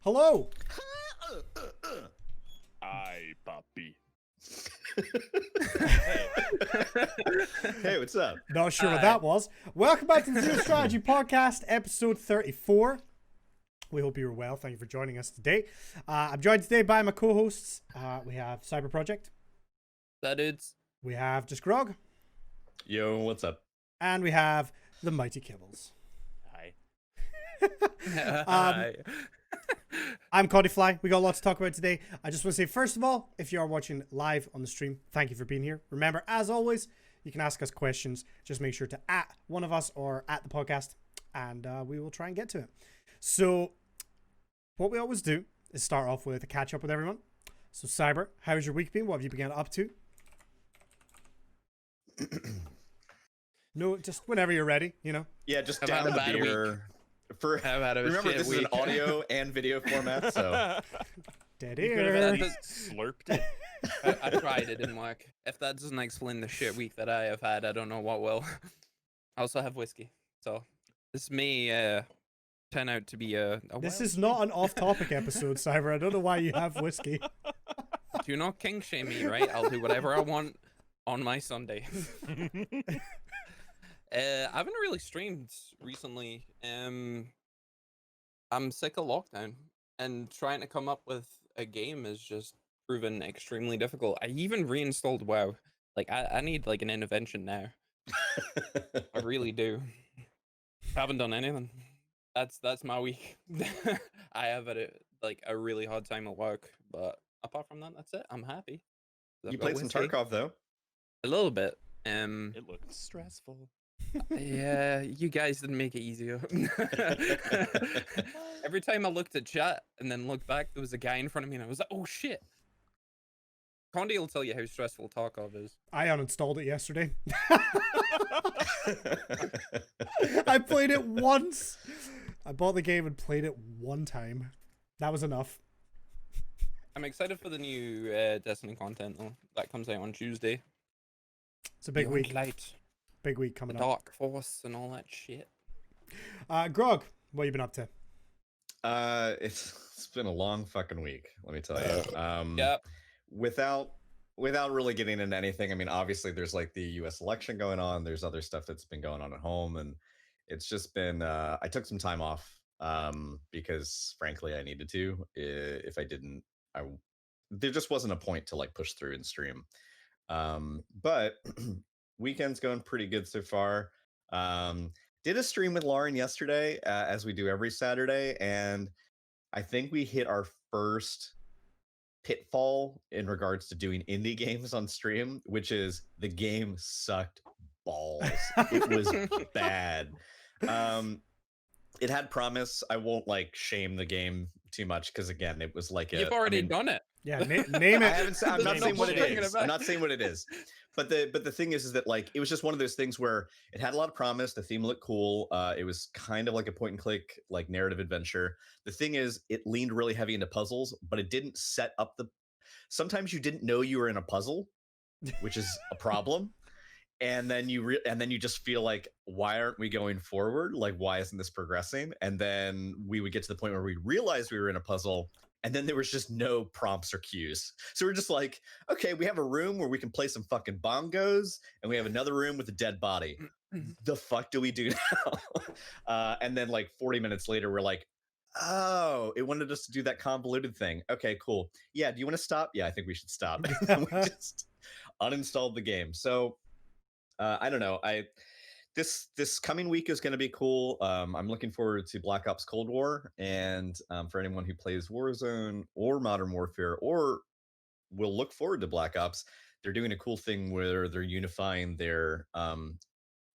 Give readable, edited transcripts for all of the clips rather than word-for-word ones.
Hello. Aye, puppy. Hey, what's up? Not sure what that was. Welcome back to the Zero Strategy Podcast, episode 34. We hope you're well. Thank you for joining us today. I'm joined today by my co-hosts. We have Cyber Project. That is. We have Just Grog. Yo, what's up? And we have the Mighty Kibbles. Hi. I'm Cody Fly. We got a lot to talk about today. I just want to say, first of all, if you are watching live on the stream, thank you for being here. Remember, as always, you can ask us questions. Just make sure to at one of us or at the podcast, and we will try and get to it. So, what we always do is start off with a catch up with everyone. So, Cyber, how's your week been? What have you been up to? No, just whenever you're ready, you know. Yeah, just I've down had a the bad beer. Remember, this is an audio and video format, so Dead You could have air. at least slurped it. I tried, it didn't work. If that doesn't explain the shit week that I have had, I don't know what will. I also have whiskey, so this may turn out to be a This wild- is not an off-topic episode, Cyber. I don't know why you have whiskey. Do not king shame me, right? I'll do whatever I want on my Sunday. I haven't really streamed recently. I'm sick of lockdown, and trying to come up with a game is just proven extremely difficult. I even reinstalled WoW. Like I need like an intervention now. I really do. Haven't done anything. That's my week. I have a really hard time at work, but apart from that, that's it. I'm happy. I've you got played some whiskey. Tarkov though. A little bit. It looked stressful. Yeah, you guys didn't make it easier. Every time I looked at chat and then looked back, there was a guy in front of me, and I was like, "Oh shit!" Condi will tell you how stressful Tarkov is. I uninstalled it yesterday. I played it once. I bought the game and played it one time. That was enough. I'm excited for the new Destiny content though. That comes out on Tuesday. It's a big Beyond week. Light, Big week the coming up. Dark Force, and all that shit. Grog, what you been up to? It's been a long fucking week, let me tell you. Yep. Without really getting into anything, I mean, obviously there's like the US election going on, there's other stuff that's been going on at home, and it's just been I took some time off because frankly I needed to. If I didn't, there just wasn't a point to like push through and stream. But weekend's going pretty good so far. Did a stream with Lauren yesterday, as we do every Saturday, and I think we hit our first pitfall in regards to doing indie games on stream, which is the game sucked balls. It was bad. It had promise. I won't like shame the game too much because again, it was like You've already done it. Yeah, name I it. haven't. I'm not There's saying no what it bringing it is. back. I'm not saying what it is. But the thing is that like it was just one of those things where it had a lot of promise. The theme looked cool. It was kind of like a point and click like narrative adventure. The thing is, it leaned really heavy into puzzles, but it didn't set up the. Sometimes you didn't know you were in a puzzle, which is a problem. And then you just feel like, why aren't we going forward? Like, why isn't this progressing? And then we would get to the point where we realized we were in a puzzle, and then there was just no prompts or cues. So we're just like, okay, we have a room where we can play some fucking bongos, and we have another room with a dead body. The fuck do we do now? And then like 40 minutes later, we're like, oh, it wanted us to do that convoluted thing. Okay, cool. Yeah, do you want to stop? Yeah, I think we should stop. We just uninstalled the game. So I don't know. This coming week is going to be cool. I'm looking forward to Black Ops Cold War, and for anyone who plays Warzone or Modern Warfare or will look forward to Black Ops, they're doing a cool thing where they're unifying their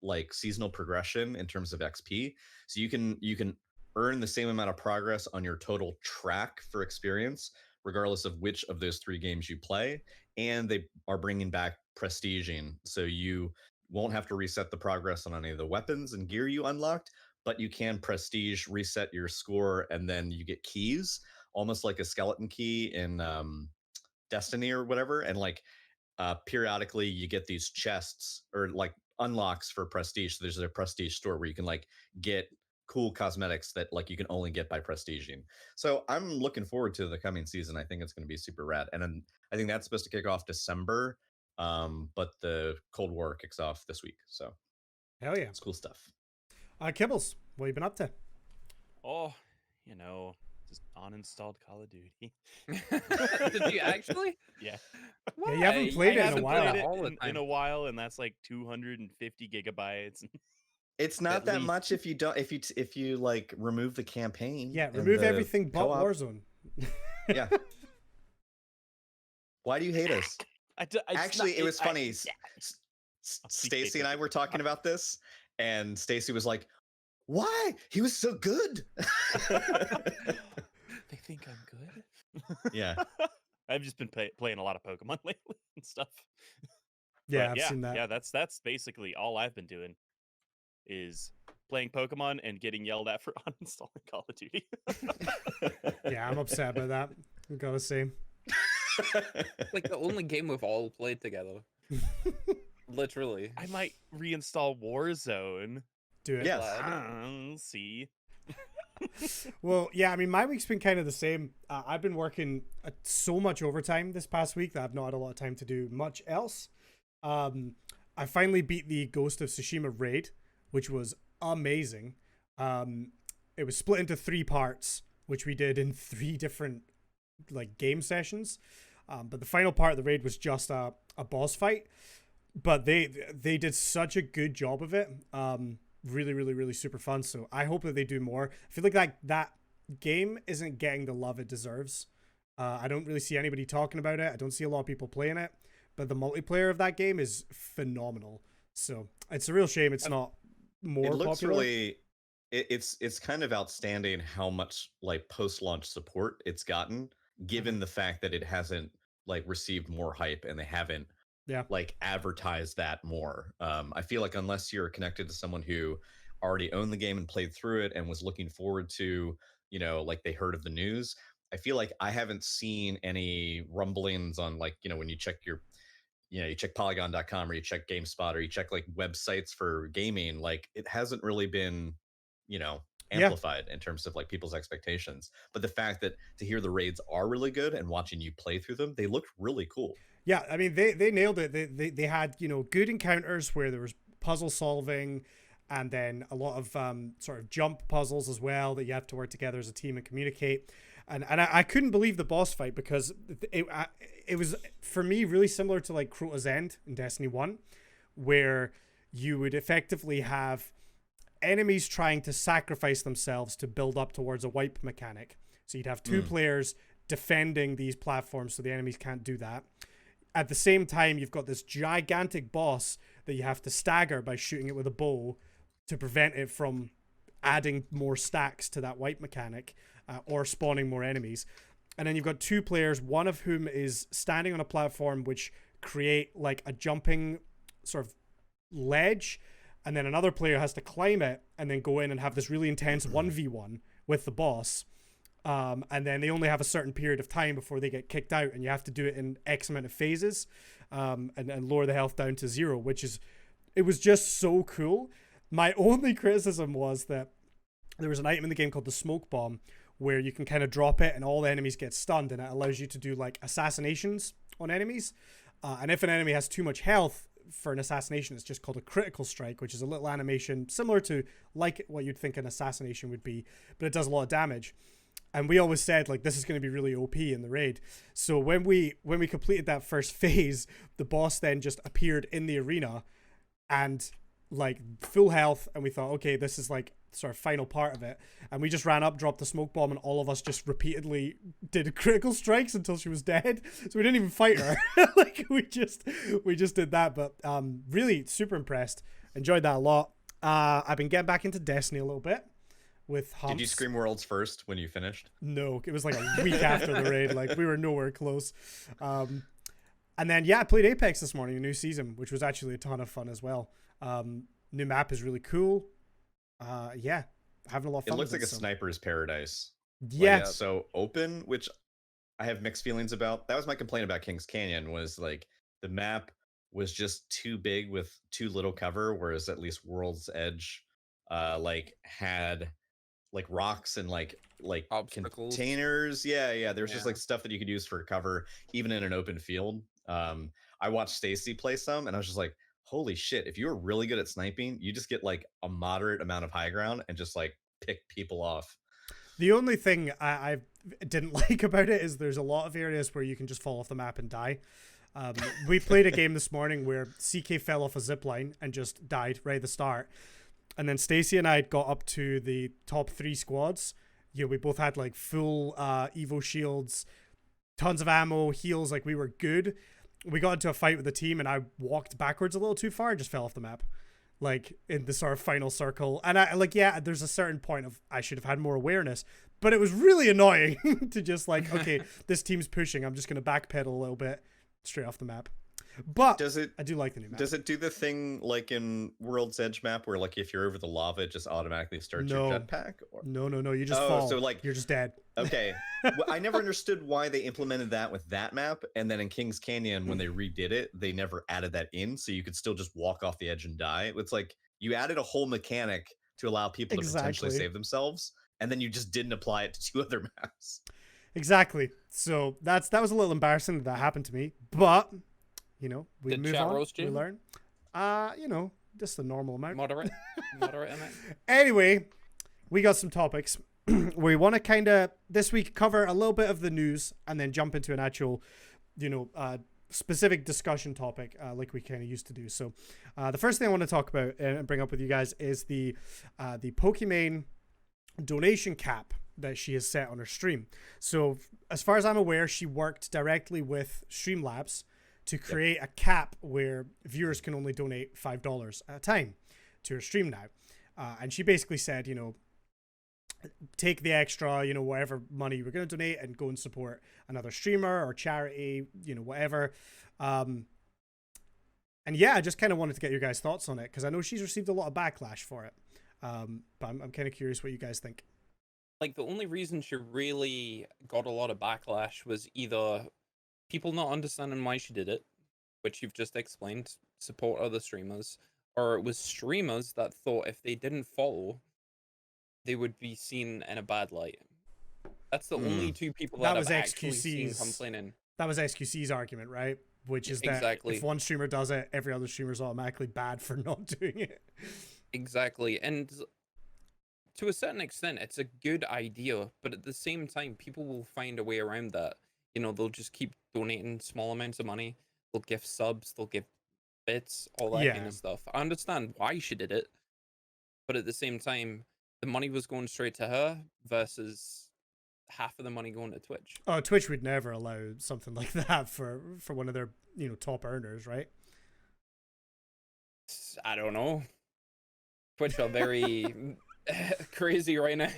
like seasonal progression in terms of XP. So you can earn the same amount of progress on your total track for experience, regardless of which of those three games you play. And they are bringing back prestiging, so you won't have to reset the progress on any of the weapons and gear you unlocked, but you can prestige reset your score, and then you get keys, almost like a skeleton key in Destiny or whatever. And like periodically you get these chests or like unlocks for prestige. So there's a prestige store where you can like get cool cosmetics that like you can only get by prestiging. So I'm looking forward to the coming season. I think it's going to be super rad. And then I think that's supposed to kick off December. But the Cold War kicks off this week. So Hell yeah. it's cool stuff. Kibbles, what you been up to? Oh, just uninstalled Call of Duty. Did you actually? Yeah. Yeah, you haven't played I it in a haven't while. played it All the in time. a while, and that's like 250 gigabytes. It's not At that least. much if you don't if you like remove the campaign. Yeah, and remove the everything but co-op. Warzone. Yeah. Why do you hate us? Actually, it was funny. Stacy and I were talking about this, and Stacy was like, "Why? He was so good." They think I'm good. Yeah. I've just been playing a lot of Pokemon lately and stuff. Yeah, But I've seen that. Yeah, that's basically all I've been doing is playing Pokemon and getting yelled at for uninstalling Call of Duty. Yeah, I'm upset about that. I gotta say. Like the only game we've all played together. Literally. I might reinstall Warzone. Do it. Yes. See. Well, yeah, I mean, my week's been kind of the same. I've been working so much overtime this past week that I've not had a lot of time to do much else. I finally beat the Ghost of Tsushima raid, which was amazing. It was split into 3 parts, which we did in 3 different like game sessions. But the final part of the raid was just a boss fight. But they did such a good job of it. Really, really, really super fun. So I hope that they do more. I feel like that game isn't getting the love it deserves. I don't really see anybody talking about it. I don't see a lot of people playing it. But the multiplayer of that game is phenomenal. So it's a real shame it's not more It looks popular. really it's kind of outstanding how much like post-launch support it's gotten, given the fact that it hasn't like received more hype and they haven't like advertised that more. I feel like unless you're connected to someone who already owned the game and played through it and was looking forward to, like they heard of the news, I feel like I haven't seen any rumblings on like, when you check you check polygon.com or you check GameSpot or you check like websites for gaming, like it hasn't really been, amplified in terms of like people's expectations. But the fact that to hear the raids are really good and watching you play through them, they looked really cool. Yeah, I mean they nailed it. They had good encounters where there was puzzle solving, and then a lot of sort of jump puzzles as well that you have to work together as a team and communicate. And I couldn't believe the boss fight because it was for me really similar to like Crota's End in Destiny 1, where you would effectively have enemies trying to sacrifice themselves to build up towards a wipe mechanic. So you'd have 2 players defending these platforms so the enemies can't do that. At the same time, you've got this gigantic boss that you have to stagger by shooting it with a bow to prevent it from adding more stacks to that wipe mechanic or spawning more enemies. And then you've got 2 players, one of whom is standing on a platform which create like a jumping sort of ledge, and then another player has to climb it and then go in and have this really intense 1v1 with the boss. And then they only have a certain period of time before they get kicked out, and you have to do it in X amount of phases, and lower the health down to 0, it was just so cool. My only criticism was that there was an item in the game called the smoke bomb where you can kind of drop it and all the enemies get stunned, and it allows you to do like assassinations on enemies. And if an enemy has too much health for an assassination, it's just called a critical strike, which is a little animation similar to like what you'd think an assassination would be, but it does a lot of damage. And we always said like this is going to be really OP in the raid. So when we completed that first phase, the boss then just appeared in the arena and like full health, and we thought, okay, this is like sort of final part of it. And we just ran up, dropped the smoke bomb, and all of us just repeatedly did critical strikes until she was dead. So we didn't even fight her. Like we just did that. But really super impressed. Enjoyed that a lot. I've been getting back into Destiny a little bit. With humps. Did you scream worlds first when you finished? No, it was like a week after the raid. Like we were nowhere close. And then I played Apex this morning, a new season, which was actually a ton of fun as well. New map is really cool. Having a lot of fun. It looks like a sniper's paradise. Yeah. Like, so open, which I have mixed feelings about. That was my complaint about King's Canyon, was like the map was just too big with too little cover, whereas at least World's Edge like had rocks and like Obstacles. containers. Yeah. There's just Yeah. like stuff that you could use for cover, even in an open field. I watched Stacy play some, and I was just like, holy shit! If you're really good at sniping, you just get like a moderate amount of high ground and just like pick people off. The only thing I didn't like about it is there's a lot of areas where you can just fall off the map and die. We played a game this morning where CK fell off a zip line and just died right at the start. And then Stacy and I got up to the top 3 squads. You know, we both had like full Evo shields, tons of ammo, heals, like we were good. We got into a fight with the team and I walked backwards a little too far and just fell off the map. Like in the sort of final circle. And I like, yeah, there's a certain point of I should have had more awareness, but it was really annoying to just like, okay, this team's pushing. I'm just going to backpedal a little bit straight off the map. But I do like the new map. Does it do the thing like in World's Edge map where like if you're over the lava, it just automatically starts your jetpack? Or... No. You just fall. So like you're just dead. Okay. Well, I never understood why they implemented that with that map, and then in Kings Canyon when they redid it, they never added that in, so you could still just walk off the edge and die. It's like you added a whole mechanic to allow people to potentially save themselves, and then you just didn't apply it to 2 other maps. Exactly. So that was a little embarrassing that happened to me, but you know, we move on. We learn. You know, just the normal amount. Moderate amount. Anyway, we got some topics. We want to kind of this week cover a little bit of the news and then jump into an actual, you know, specific discussion topic like we kind of used to do. So, the first thing I want to talk about and bring up with you guys is the Pokimaine donation cap that she has set on her stream. So, as far as I'm aware, she worked directly with Streamlabs to create a cap where viewers can only donate $5 at a time to her stream now. And she basically said, you know, take the extra, you know, whatever money we're going to donate and go and support another streamer or charity, you know, whatever. And yeah, I just kind of wanted to get your guys' thoughts on it because I know she's received a lot of backlash for it. But I'm kind of curious what you guys think. Like the only reason she really got a lot of backlash was either people not understanding why she did it, which you've just explained, support other streamers, or it was streamers that thought if they didn't follow, they would be seen in a bad light. That's the only 2 people that I've actually seen complaining. That was XQC's argument, right? Which is that if one streamer does it, every other streamer is automatically bad for not doing it. Exactly. And to a certain extent, it's a good idea, but at the same time, people will find a way around that. You know, they'll just keep donating small amounts of money. They'll give subs, they'll give bits, all that kind of stuff. I understand why she did it, but at the same time, the money was going straight to her versus half of the money going to Twitch. Oh, Twitch would never allow something like that for one of their, you know, top earners, right? I don't know. Twitch are very crazy right now.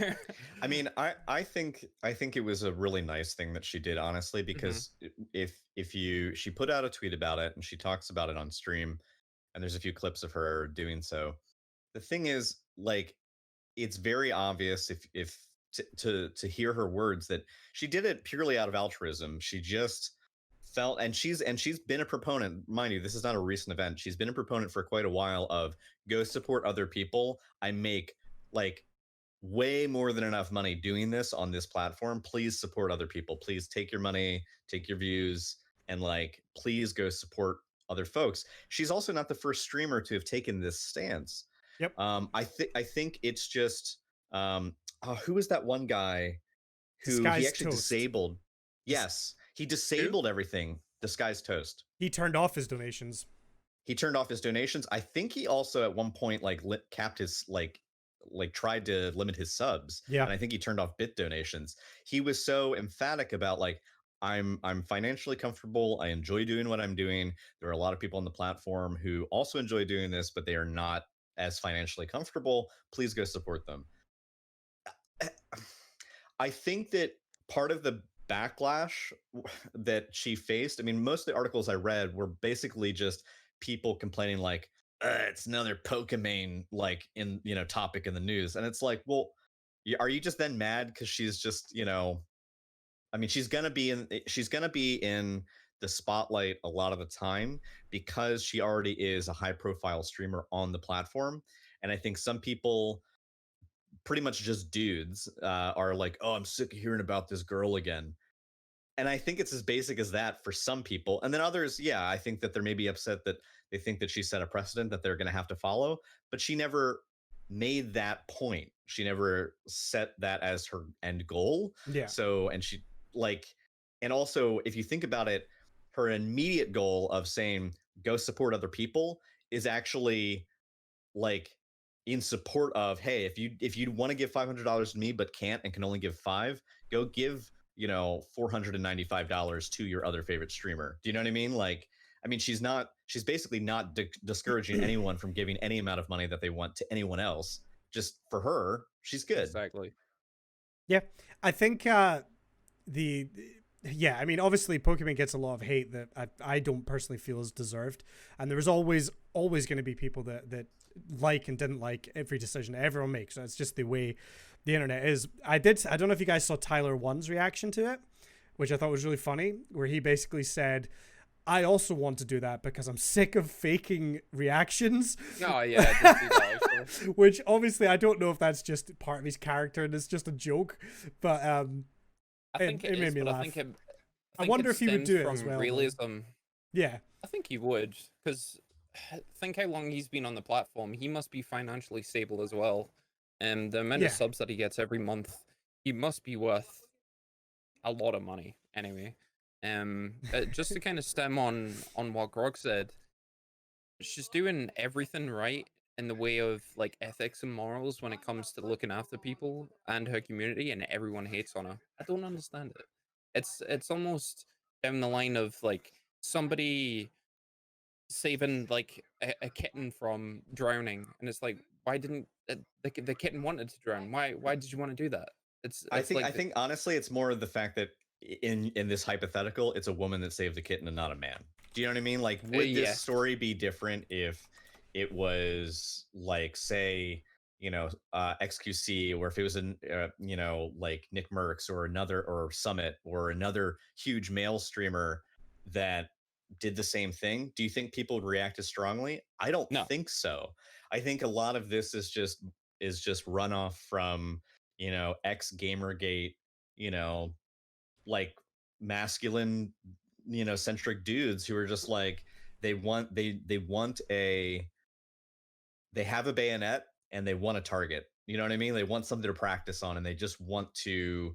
I mean, I think it was a really nice thing that she did, honestly, because she put out a tweet about it and she talks about it on stream, and there's a few clips of her doing so. The thing is, like, it's very obvious if to hear her words that she did it purely out of altruism. She just felt, and she's been a proponent, mind you, this is not a recent event. She's been a proponent for quite a while of go support other people. I make like way more than enough money doing this on this platform. Please support other people. Please take your money, take your views, and like, please go support other folks. She's also not the first streamer to have taken this stance. Yep. I think it's just who was that one guy who he actually disabled? Yes, he disabled everything. Disguised Toast. He turned off his donations. I think he also at one point like capped his like tried to limit his subs. Yeah. And I think he turned off bit donations. He was so emphatic about like, I'm financially comfortable. I enjoy doing what I'm doing. There are a lot of people on the platform who also enjoy doing this, but they are not as financially comfortable. Please go support them. I think that part of the backlash that she faced, I mean, most of the articles I read were basically just people complaining like, it's another Pokimaine like in, you know, topic in the news. And it's like, well, are you just then mad because she's just, you know, I mean, she's gonna be in the spotlight a lot of the time because she already is a high profile streamer on the platform. And I think some people pretty much just dudes are like, oh, I'm sick of hearing about this girl again. And I think it's as basic as that for some people. And then others, yeah, I think that they're maybe upset that they think that she set a precedent that they're going to have to follow, but she never made that point. She never set that as her end goal. Yeah. So, and she like, and also if you think about it, her immediate goal of saying, go support other people is actually like in support of, hey, if you want to give $500 to me but can't and can only give five, go give $495 to your other favorite streamer. Do you know what I mean? Like, I mean, she's basically not discouraging anyone from giving any amount of money that they want to anyone else. Just for her, she's good. Exactly. Yeah, I think the yeah, I mean, obviously Pokemon gets a lot of hate that I don't personally feel is deserved, and there was always going to be people that like and didn't like every decision that everyone makes. It's just the way the internet is. I don't know if you guys saw Tyler One's reaction to it, which I thought was really funny, where he basically said, I also want to do that because I'm sick of faking reactions. Oh yeah, I did see that actually. Which obviously I don't know if that's just part of his character and it's just a joke, but I think it made me laugh. I wonder if he would do it as well. Realism. Yeah, I think he would, because think how long he's been on the platform. He must be financially stable as well, and the amount of subs that he gets every month, he must be worth a lot of money anyway. Just to kind of stem on what Grog said, she's doing everything right in the way of like ethics and morals when it comes to looking after people and her community, and everyone hates on her. I don't understand it. It's almost down the line of like somebody saving like a kitten from drowning, and it's like, why didn't the kitten wanted to drown? Why did you want to do that? I think honestly, it's more of the fact that in this hypothetical, it's a woman that saved the kitten and not a man. Do you know what I mean? Like, would this story be different if it was like, say, XQC, or if it was like Nick Merckx or Summit or another huge male streamer that did the same thing? Do you think people would react as strongly? I don't think so. I think a lot of this is just runoff from ex Gamergate, like masculine centric dudes who are just like, they have a bayonet and they want a target. You know what I mean? They want something to practice on, and they just want to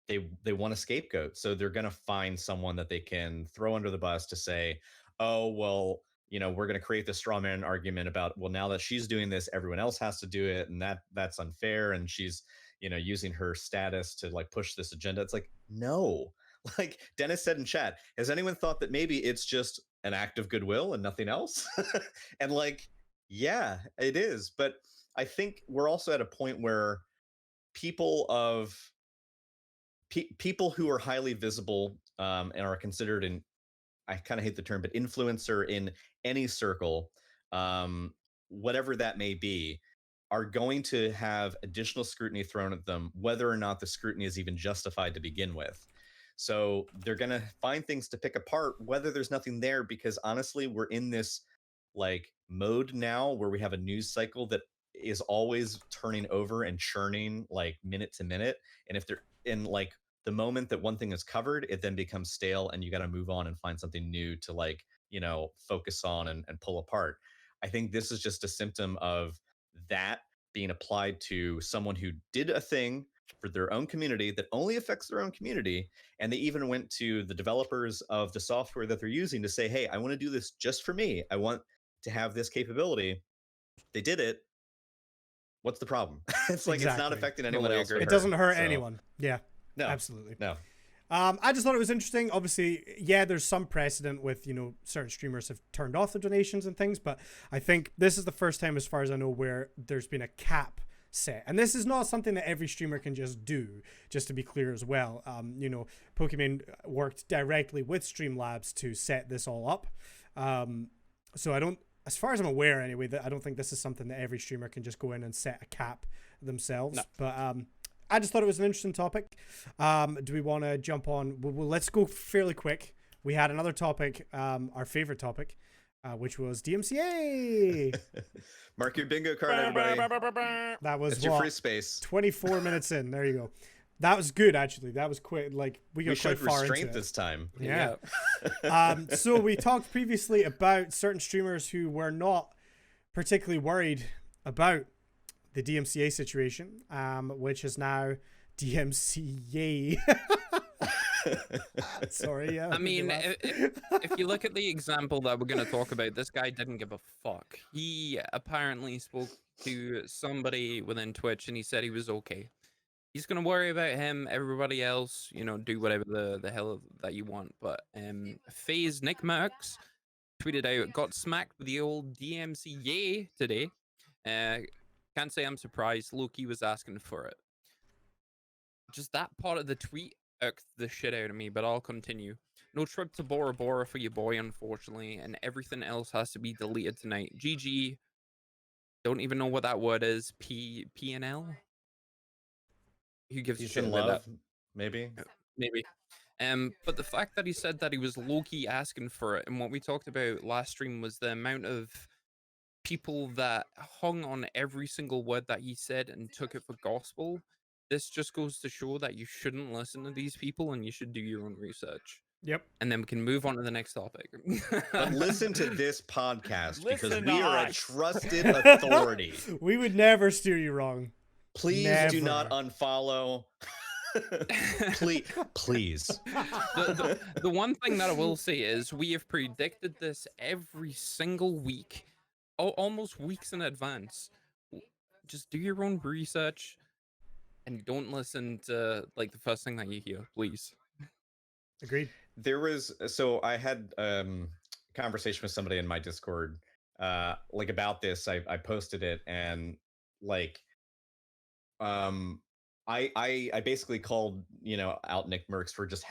they want a scapegoat. So they're going to find someone that they can throw under the bus to say, oh, well, we're going to create this straw man argument about, well, now that she's doing this, everyone else has to do it, and that's unfair, and she's using her status to like push this agenda. It's like, no. Like Dennis said in chat, has anyone thought that maybe it's just an act of goodwill and nothing else? And like, yeah, it is. But I think we're also at a point where people who are highly visible and are considered I kind of hate the term, but influencer in any circle, whatever that may be, are going to have additional scrutiny thrown at them, whether or not the scrutiny is even justified to begin with. So they're going to find things to pick apart, whether there's nothing there, because honestly, we're in this like mode now where we have a news cycle that is always turning over and churning like minute to minute. And if they're in like the moment that one thing is covered, it then becomes stale, and you got to move on and find something new to like, focus on and pull apart. I think this is just a symptom of that being applied to someone who did a thing for their own community that only affects their own community. And they even went to the developers of the software that they're using to say, hey, I want to do this just for me. I want to have this capability. They did it. What's the problem? It's like, it's not affecting anyone else. It doesn't hurt anyone. Yeah, no, absolutely. No. I just thought it was interesting. Obviously, yeah, there's some precedent with, certain streamers have turned off the donations and things, but I think this is the first time, as far as I know, where there's been a cap set. And this is not something that every streamer can just do, just to be clear as well. Pokimaine worked directly with Streamlabs to set this all up. So I don't, as far as I'm aware anyway, that I don't think this is something that every streamer can just go in and set a cap themselves. No. But I just thought it was an interesting topic. Do we want to jump on? Well, let's go fairly quick. We had another topic, our favorite topic, which was DMCA. Mark your bingo card, everybody. That was It's your free space. 24 minutes in. There you go. That was good, actually. That was quick. Like we got quite showed far restraint into it. this time. Yeah. So we talked previously about certain streamers who were not particularly worried about the DMCA situation, which is now DMCA. Sorry, yeah. I mean, if you look at the example that we're going to talk about, this guy didn't give a fuck. He apparently spoke to somebody within Twitch and he said he was okay. He's going to worry about him. Everybody else, you know, do whatever the hell that you want. But FaZe Nick Merckx tweeted out, got smacked with the old DMCA today. Can't say I'm surprised. Loki was asking for it. Just that part of the tweet irked the shit out of me, but I'll continue. No trip to Bora Bora for your boy, unfortunately, and everything else has to be deleted tonight. GG. Don't even know what that word is. P&L? Who gives a Peace shit and about love, that? maybe. Maybe. But the fact that he said that he was low-key asking for it, and what we talked about last stream was the amount of people that hung on every single word that he said and took it for gospel. This just goes to show that you shouldn't listen to these people and you should do your own research. Yep. And then we can move on to the next topic. But listen to this podcast because Listen we to are a us. trusted authority. We would never steer you wrong. Please do not Never. unfollow. please. The one thing that I will say is we have predicted this every single week, almost weeks in advance. Just do your own research and don't listen to like the first thing that you hear, please. Agreed. There was I had conversation with somebody in my Discord like about this. I posted it and like I basically called, you know, out Nick Merckx for just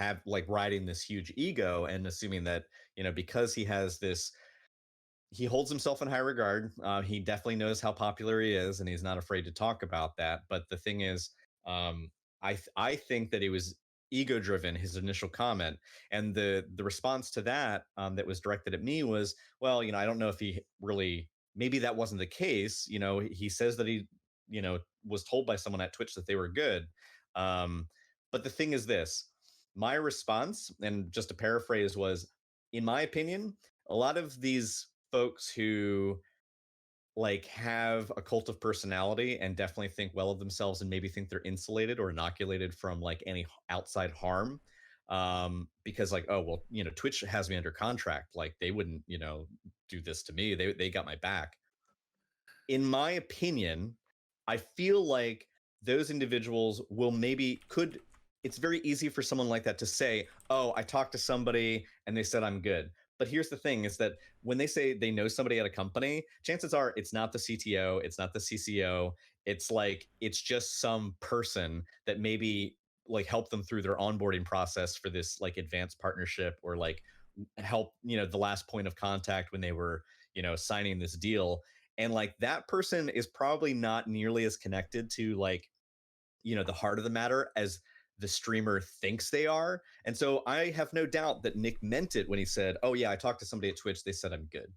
riding this huge ego and assuming that, you know, because he has this, he holds himself in high regard. He definitely knows how popular he is, and he's not afraid to talk about that. But the thing is, I think that it was ego driven, his initial comment, and the response to that that was directed at me was, well, you know, I don't know if he really, maybe that wasn't the case. You know, he says that he, you know, was told by someone at Twitch that they were good. But the thing is this, my response, and just to paraphrase, was, in my opinion, a lot of these folks who like have a cult of personality and definitely think well of themselves and maybe think they're insulated or inoculated from like any outside harm, because like, oh well, you know, Twitch has me under contract, like they wouldn't, you know, do this to me, they got my back. In my opinion, I feel like those individuals will could, it's very easy for someone like that to say, oh, I talked to somebody and they said I'm good. But here's the thing, is that when they say they know somebody at a company, chances are it's not the CTO, it's not the CCO, it's like, it's just some person that maybe like helped them through their onboarding process for this like advanced partnership, or like help, you know, the last point of contact when they were, you know, signing this deal. And like that person is probably not nearly as connected to like, you know, the heart of the matter as the streamer thinks they are. And so I have no doubt that Nick meant it when he said, oh yeah, I talked to somebody at Twitch, they said I'm good.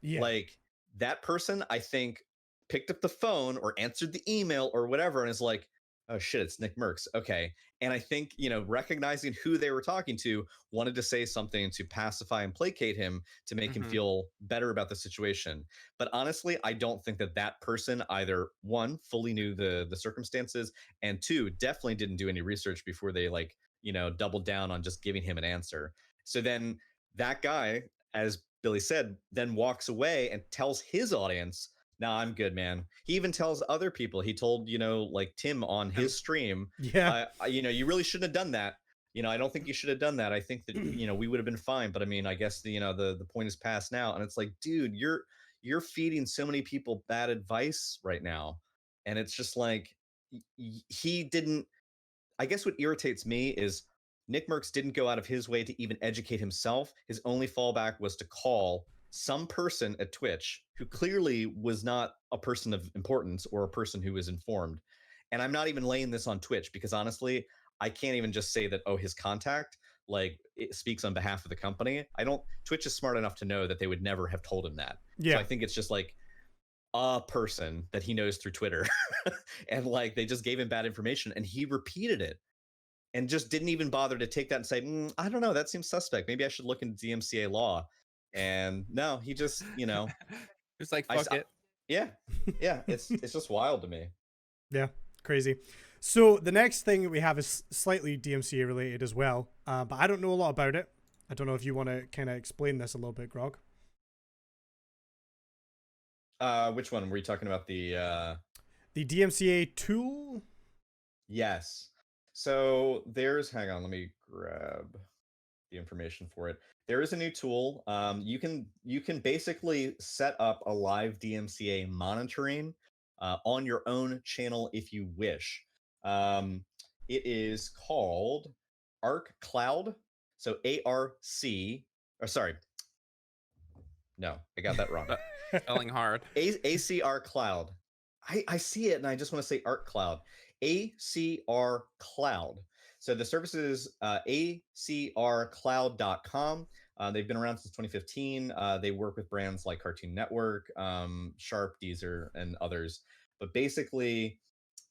Yeah. Like that person, I think, picked up the phone or answered the email or whatever and is like, oh shit, it's Nick Merckx. Okay. And I think, you know, recognizing who they were talking to, wanted to say something to pacify and placate him to make him feel better about the situation. But honestly, I don't think that that person either, one, fully knew the circumstances, and two, definitely didn't do any research before they like, you know, doubled down on just giving him an answer. So then that guy, as Billy said, then walks away and tells his audience, nah, I'm good, man. He even tells other people. He told, you know, like Tim on his stream, Yeah. you know, you really shouldn't have done that. You know, I don't think you should have done that. I think that, you know, we would have been fine. But I mean, I guess the, you know, the point is past now. And it's like, dude, you're feeding so many people bad advice right now. And it's just like, he didn't, I guess what irritates me is Nick Merckx didn't go out of his way to even educate himself. His only fallback was to call some person at Twitch who clearly was not a person of importance or a person who was informed. And I'm not even laying this on Twitch because honestly, I can't even just say that, oh, his contact. like it speaks on behalf of the company. Twitch is smart enough to know that they would never have told him that. Yeah. So I think it's just like a person that he knows through Twitter, and like they just gave him bad information, and he repeated it and just didn't even bother to take that and say, I don't know, that seems suspect. Maybe I should look into DMCA law. And no, he just, It's like I fuck saw- it. yeah, it's just wild to me. Yeah, crazy. So the next thing we have is slightly DMCA related as well, but I don't know a lot about it. I don't know if you want to kind of explain this a little bit, Grog. Which one were you talking about? The DMCA tool? Yes. So hang on, let me grab the information for it. There is a new tool. You can basically set up a live DMCA monitoring on your own channel if you wish. It is called Arc Cloud. So ARC, or sorry, no, I got that wrong. Spelling hard. ACR Cloud. I see it and I just want to say Arc Cloud. ACR Cloud. So the service is acrcloud.com. They've been around since 2015. They work with brands like Cartoon Network, Sharp, Deezer, and others. But basically,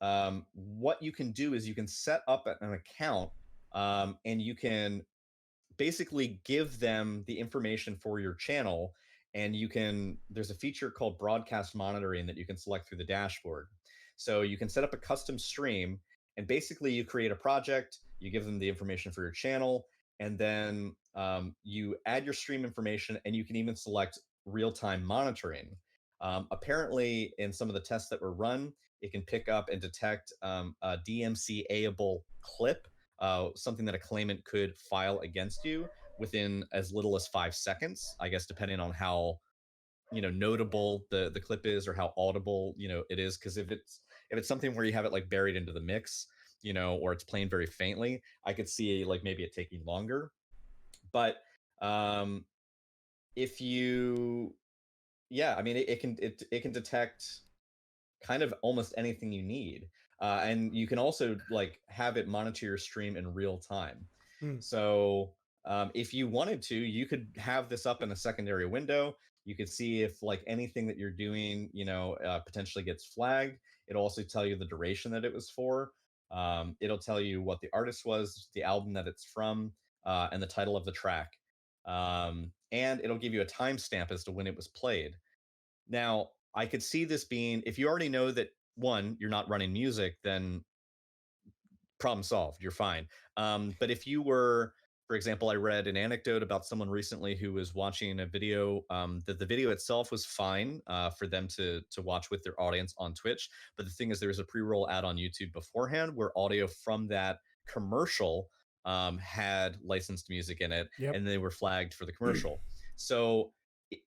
what you can do is you can set up an account, and you can basically give them the information for your channel, and there's a feature called broadcast monitoring that you can select through the dashboard. So you can set up a custom stream, and basically you create a project, you give them the information for your channel, and then you add your stream information, and you can even select real-time monitoring. Apparently, in some of the tests that were run, it can pick up and detect a DMCA-able clip, something that a claimant could file against you within as little as 5 seconds, I guess, depending on how notable the clip is or how audible it is. Because if it's something where you have it like buried into the mix, or it's playing very faintly, I could see like maybe it taking longer. But if you I mean, it can detect kind of almost anything you need, and you can also like have it monitor your stream in real time. So if you wanted to, you could have this up in a secondary window. You could see if like anything that you're doing potentially gets flagged. It'll also tell you the duration that it was for. It'll tell you what the artist was, the album that it's from, and the title of the track, and it'll give you a timestamp as to when it was played. Now, I could see this being, if you already know that, one, you're not running music, then problem solved, you're fine. But if you were, for example, I read an anecdote about someone recently who was watching a video, that the video itself was fine for them to watch with their audience on Twitch. But the thing is, there was a pre-roll ad on YouTube beforehand where audio from that commercial had licensed music in it, and they were flagged for the commercial. So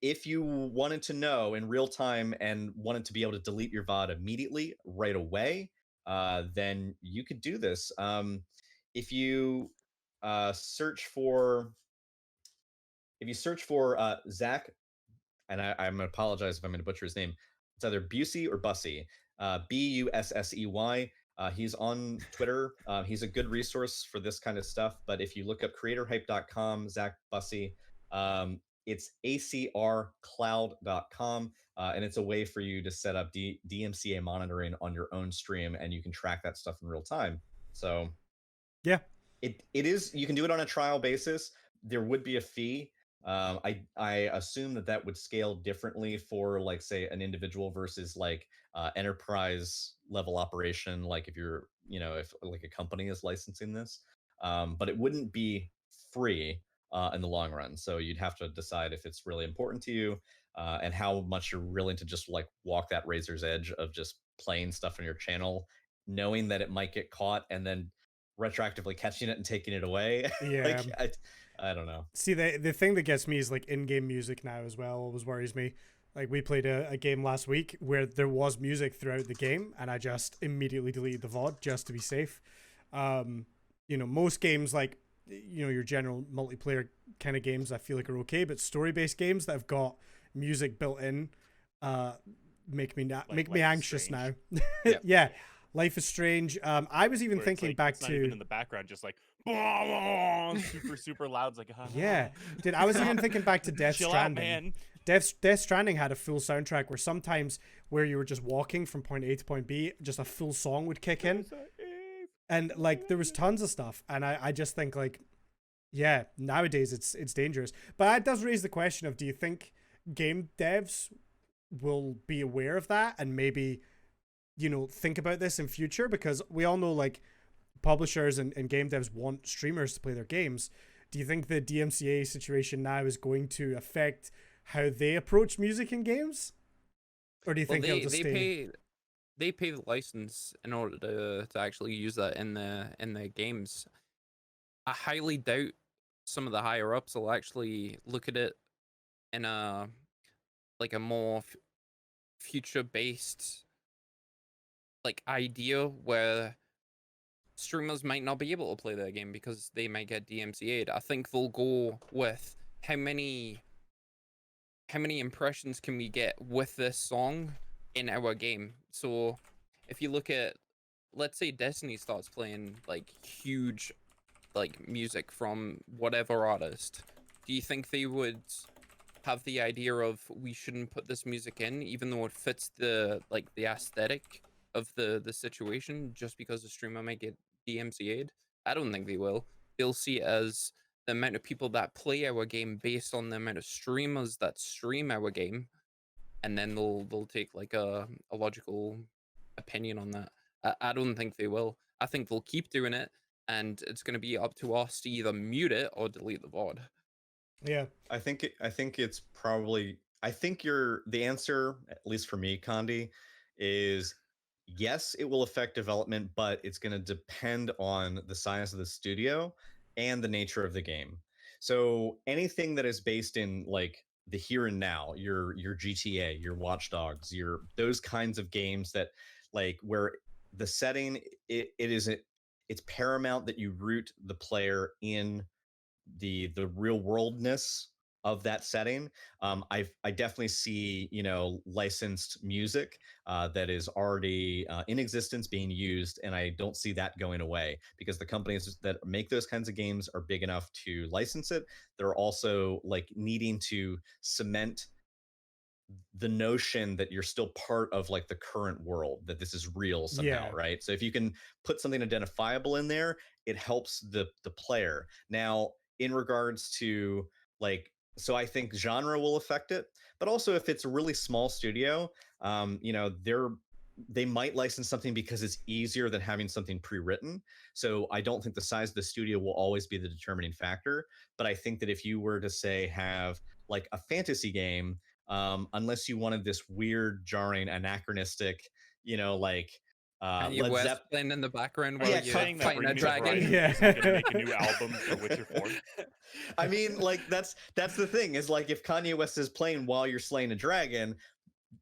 if you wanted to know in real time and wanted to be able to delete your VOD immediately, right away, then you could do this. If you search for Zach, and I'm gonna apologize if I'm gonna butcher his name. It's either Busey or Bussy, Bussey. He's on Twitter. He's a good resource for this kind of stuff. But if you look up creatorhype.com, Zach Bussy, it's acrcloud.com, and it's a way for you to set up DMCA monitoring on your own stream, and you can track that stuff in real time. So yeah, it is, you can do it on a trial basis. There would be a fee. I assume that would scale differently for, like, say, an individual versus like enterprise level operation, like if you're if like a company is licensing this, but it wouldn't be free in the long run. So you'd have to decide if it's really important to you, and how much you're willing to just like walk that razor's edge of just playing stuff on your channel, knowing that it might get caught and then retroactively catching it and taking it away. Yeah. Like, I don't know. See, the thing that gets me is like in-game music now as well. Always worries me. Like we played a game last week where there was music throughout the game, and I just immediately deleted the VOD just to be safe. Most games like your general multiplayer kind of games I feel like are okay, but story-based games that have got music built in make me anxious now. Yep. Yeah. Life is Strange. I was even Where it's thinking like, back it's not even to in the background, just like super loud. It's like, Yeah, dude. I was even thinking back to Death chill out, Stranding. man. Death Stranding had a full soundtrack where sometimes where you were just walking from point A to point B, just a full song would kick in, and like there was tons of stuff. And I just think like, yeah, nowadays it's dangerous. But that does raise the question of, do you think game devs will be aware of that and maybe, you know, think about this in future? Because we all know like publishers and game devs want streamers to play their games. Do you think the DMCA situation now is going to affect how they approach music in games, or do you Well, think they'll just stay? they pay the license in order to actually use that in their games. I highly doubt some of the higher ups will actually look at it in a like a more future based like idea where streamers might not be able to play their game because they might get DMCA'd. I think they'll go with how many impressions can we get with this song in our game. So if you look at, let's say Destiny starts playing like huge like music from whatever artist, do you think they would have the idea of, we shouldn't put this music in even though it fits the like the aesthetic of the situation, just because the streamer might get DMCA'd? I don't think they will. They'll see it as the amount of people that play our game based on the amount of streamers that stream our game, and then they'll take like a logical opinion on that. I don't think they will. I think they'll keep doing it, and it's going to be up to us to either mute it or delete the VOD. Yeah, I think it's probably, I think the answer, at least for me, Condi, is yes, it will affect development, but it's going to depend on the size of the studio and the nature of the game. So anything that is based in like the here and now, your GTA, your Watch Dogs, your those kinds of games that like where the setting, it's paramount that you root the player in the real worldness of that setting. I definitely see, you know, licensed music that is already in existence being used, and I don't see that going away because the companies that make those kinds of games are big enough to license it. They're also like needing to cement the notion that you're still part of like the current world, that this is real somehow, yeah, right? So if you can put something identifiable in there, it helps the player. Now in regards to like, so I think genre will affect it, but also if it's a really small studio, you know, they might license something because it's easier than having something pre-written. So I don't think the size of the studio will always be the determining factor, but I think that if you were to say have like a fantasy game, unless you wanted this weird, jarring, anachronistic, you know, like Kanye Led West Zepp. playing in the background Oh, while yeah, you're Saying that fighting a Bring Me the dragon. Horizon Yeah. isn't going to make a new album for Witcher 4. I mean, like that's the thing is like if Kanye West is playing while you're slaying a dragon,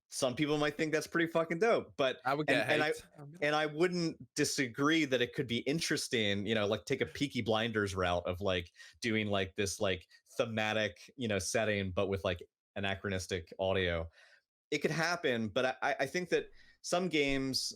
some people might think that's pretty fucking dope. But I would and get and I hyped. and I wouldn't disagree that it could be interesting, you know, like take a Peaky Blinders route of like doing like this like thematic, you know, setting, but with like anachronistic audio. It could happen, but I think that some games,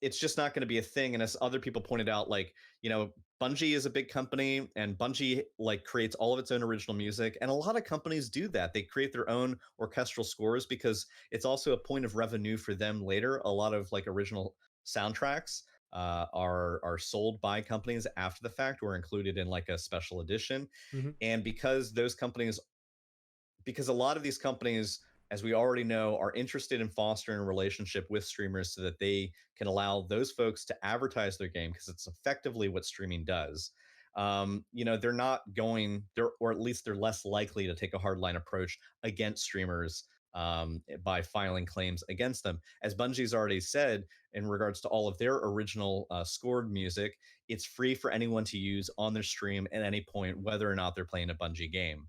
it's just not going to be a thing. And as other people pointed out, like, you know, Bungie is a big company and Bungie like creates all of its own original music. And a lot of companies do that. They create their own orchestral scores because it's also a point of revenue for them later. A lot of like original soundtracks are sold by companies after the fact or included in like a special edition. hmm And because a lot of these companies, as we already know, are interested in fostering a relationship with streamers so that they can allow those folks to advertise their game because it's effectively what streaming does. You know, they're not going there, or at least they're less likely to take a hardline approach against streamers by filing claims against them. As Bungie's already said, in regards to all of their original scored music, it's free for anyone to use on their stream at any point, whether or not they're playing a Bungie game.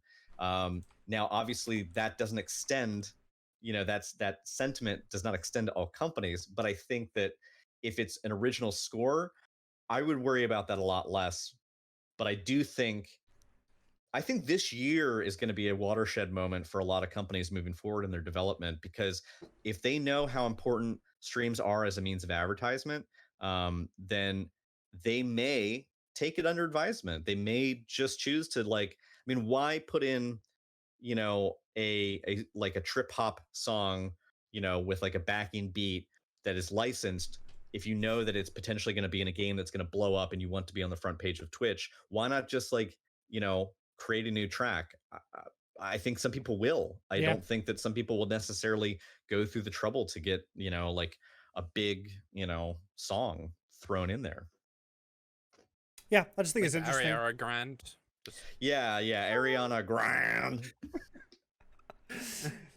Now, obviously, that doesn't extend, you know, that sentiment does not extend to all companies. But I think that if it's an original score, I would worry about that a lot less. But I think this year is going to be a watershed moment for a lot of companies moving forward in their development because if they know how important streams are as a means of advertisement, then they may take it under advisement. They may just choose to like, I mean, why put in, you know, a like a trip hop song, you know, with like a backing beat that is licensed if you know that it's potentially going to be in a game that's going to blow up and you want to be on the front page of Twitch? Why not just like, you know, create a new track? I think some people will. I Yeah. don't think that some people will necessarily go through the trouble to get, you know, like a big, you know, song thrown in there. Yeah, I just think Like it's interesting. Ariana Grande. Just Yeah, Ariana Grande.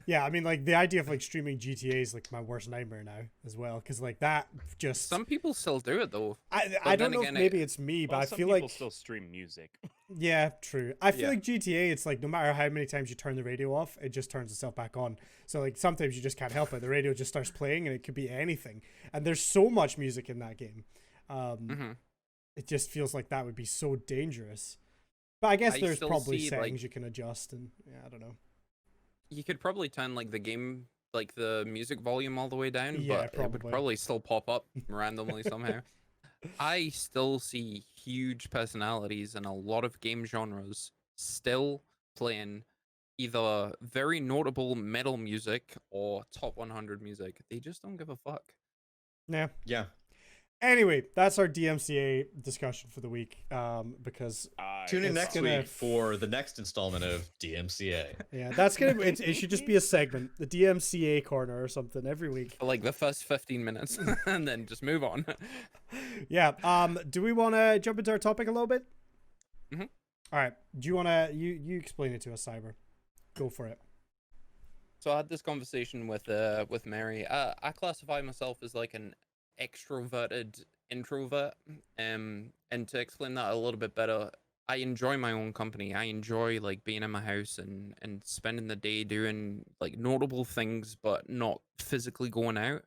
Yeah, I mean, like the idea of like streaming GTA is like my worst nightmare now as well, because like that just some people still do it though. I don't then know if again, maybe it's me, but Well, I some feel people like still stream music. yeah, true. I feel Yeah. like GTA, it's like no matter how many times you turn the radio off, it just turns itself back on. So like sometimes you just can't help it. The radio just starts playing, and it could be anything. And there's so much music in that game. It just feels like that would be so dangerous. But I guess I there's still probably see, settings like- you can adjust, and yeah, I don't know. You could probably turn like the game, like the music volume all the way down, Yeah, but it would probably. probably still pop up randomly somehow. I still see huge personalities in a lot of game genres still playing either very notable metal music or top 100 music. They just don't give a fuck. Yeah. Yeah. Anyway, that's our DMCA discussion for the week. Because Tune in It's next gonna- week for the next installment of DMCA. yeah, that's gonna it should just be a segment, the DMCA corner or something every week. For like the first 15 minutes and then just move on. Yeah. Do we want to jump into our topic a little bit? Mhm. All right. Do you want to you explain it to us, Cyber? Go for it. So I had this conversation with Mary. I classify myself as like an extroverted introvert. And to explain that a little bit better, I enjoy my own company. I enjoy like being in my house and spending the day doing like notable things, but not physically going out.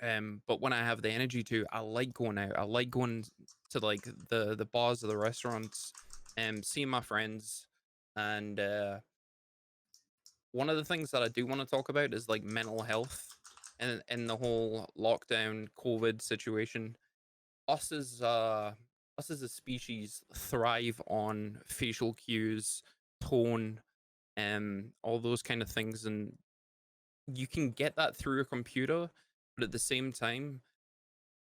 But when I have the energy to, I like going out. I like going to like the bars or the restaurants, and seeing my friends. And one of the things that I do want to talk about is like mental health and the whole lockdown COVID situation. Us as a species thrive on facial cues, tone, all those kind of things, and you can get that through a computer, but at the same time,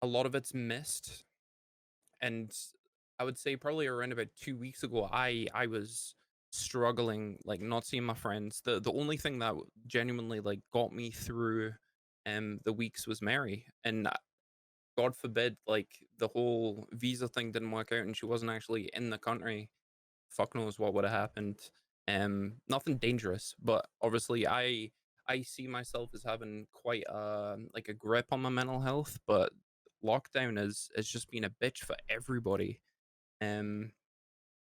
a lot of it's missed. And I would say probably around about 2 weeks ago, I was struggling, like not seeing my friends. The only thing that genuinely like got me through the weeks was Mary. And God forbid, like the whole visa thing didn't work out and she wasn't actually in the country. Fuck knows what would have happened. Nothing dangerous, but obviously I see myself as having quite like a grip on my mental health, but lockdown is just been a bitch for everybody. Um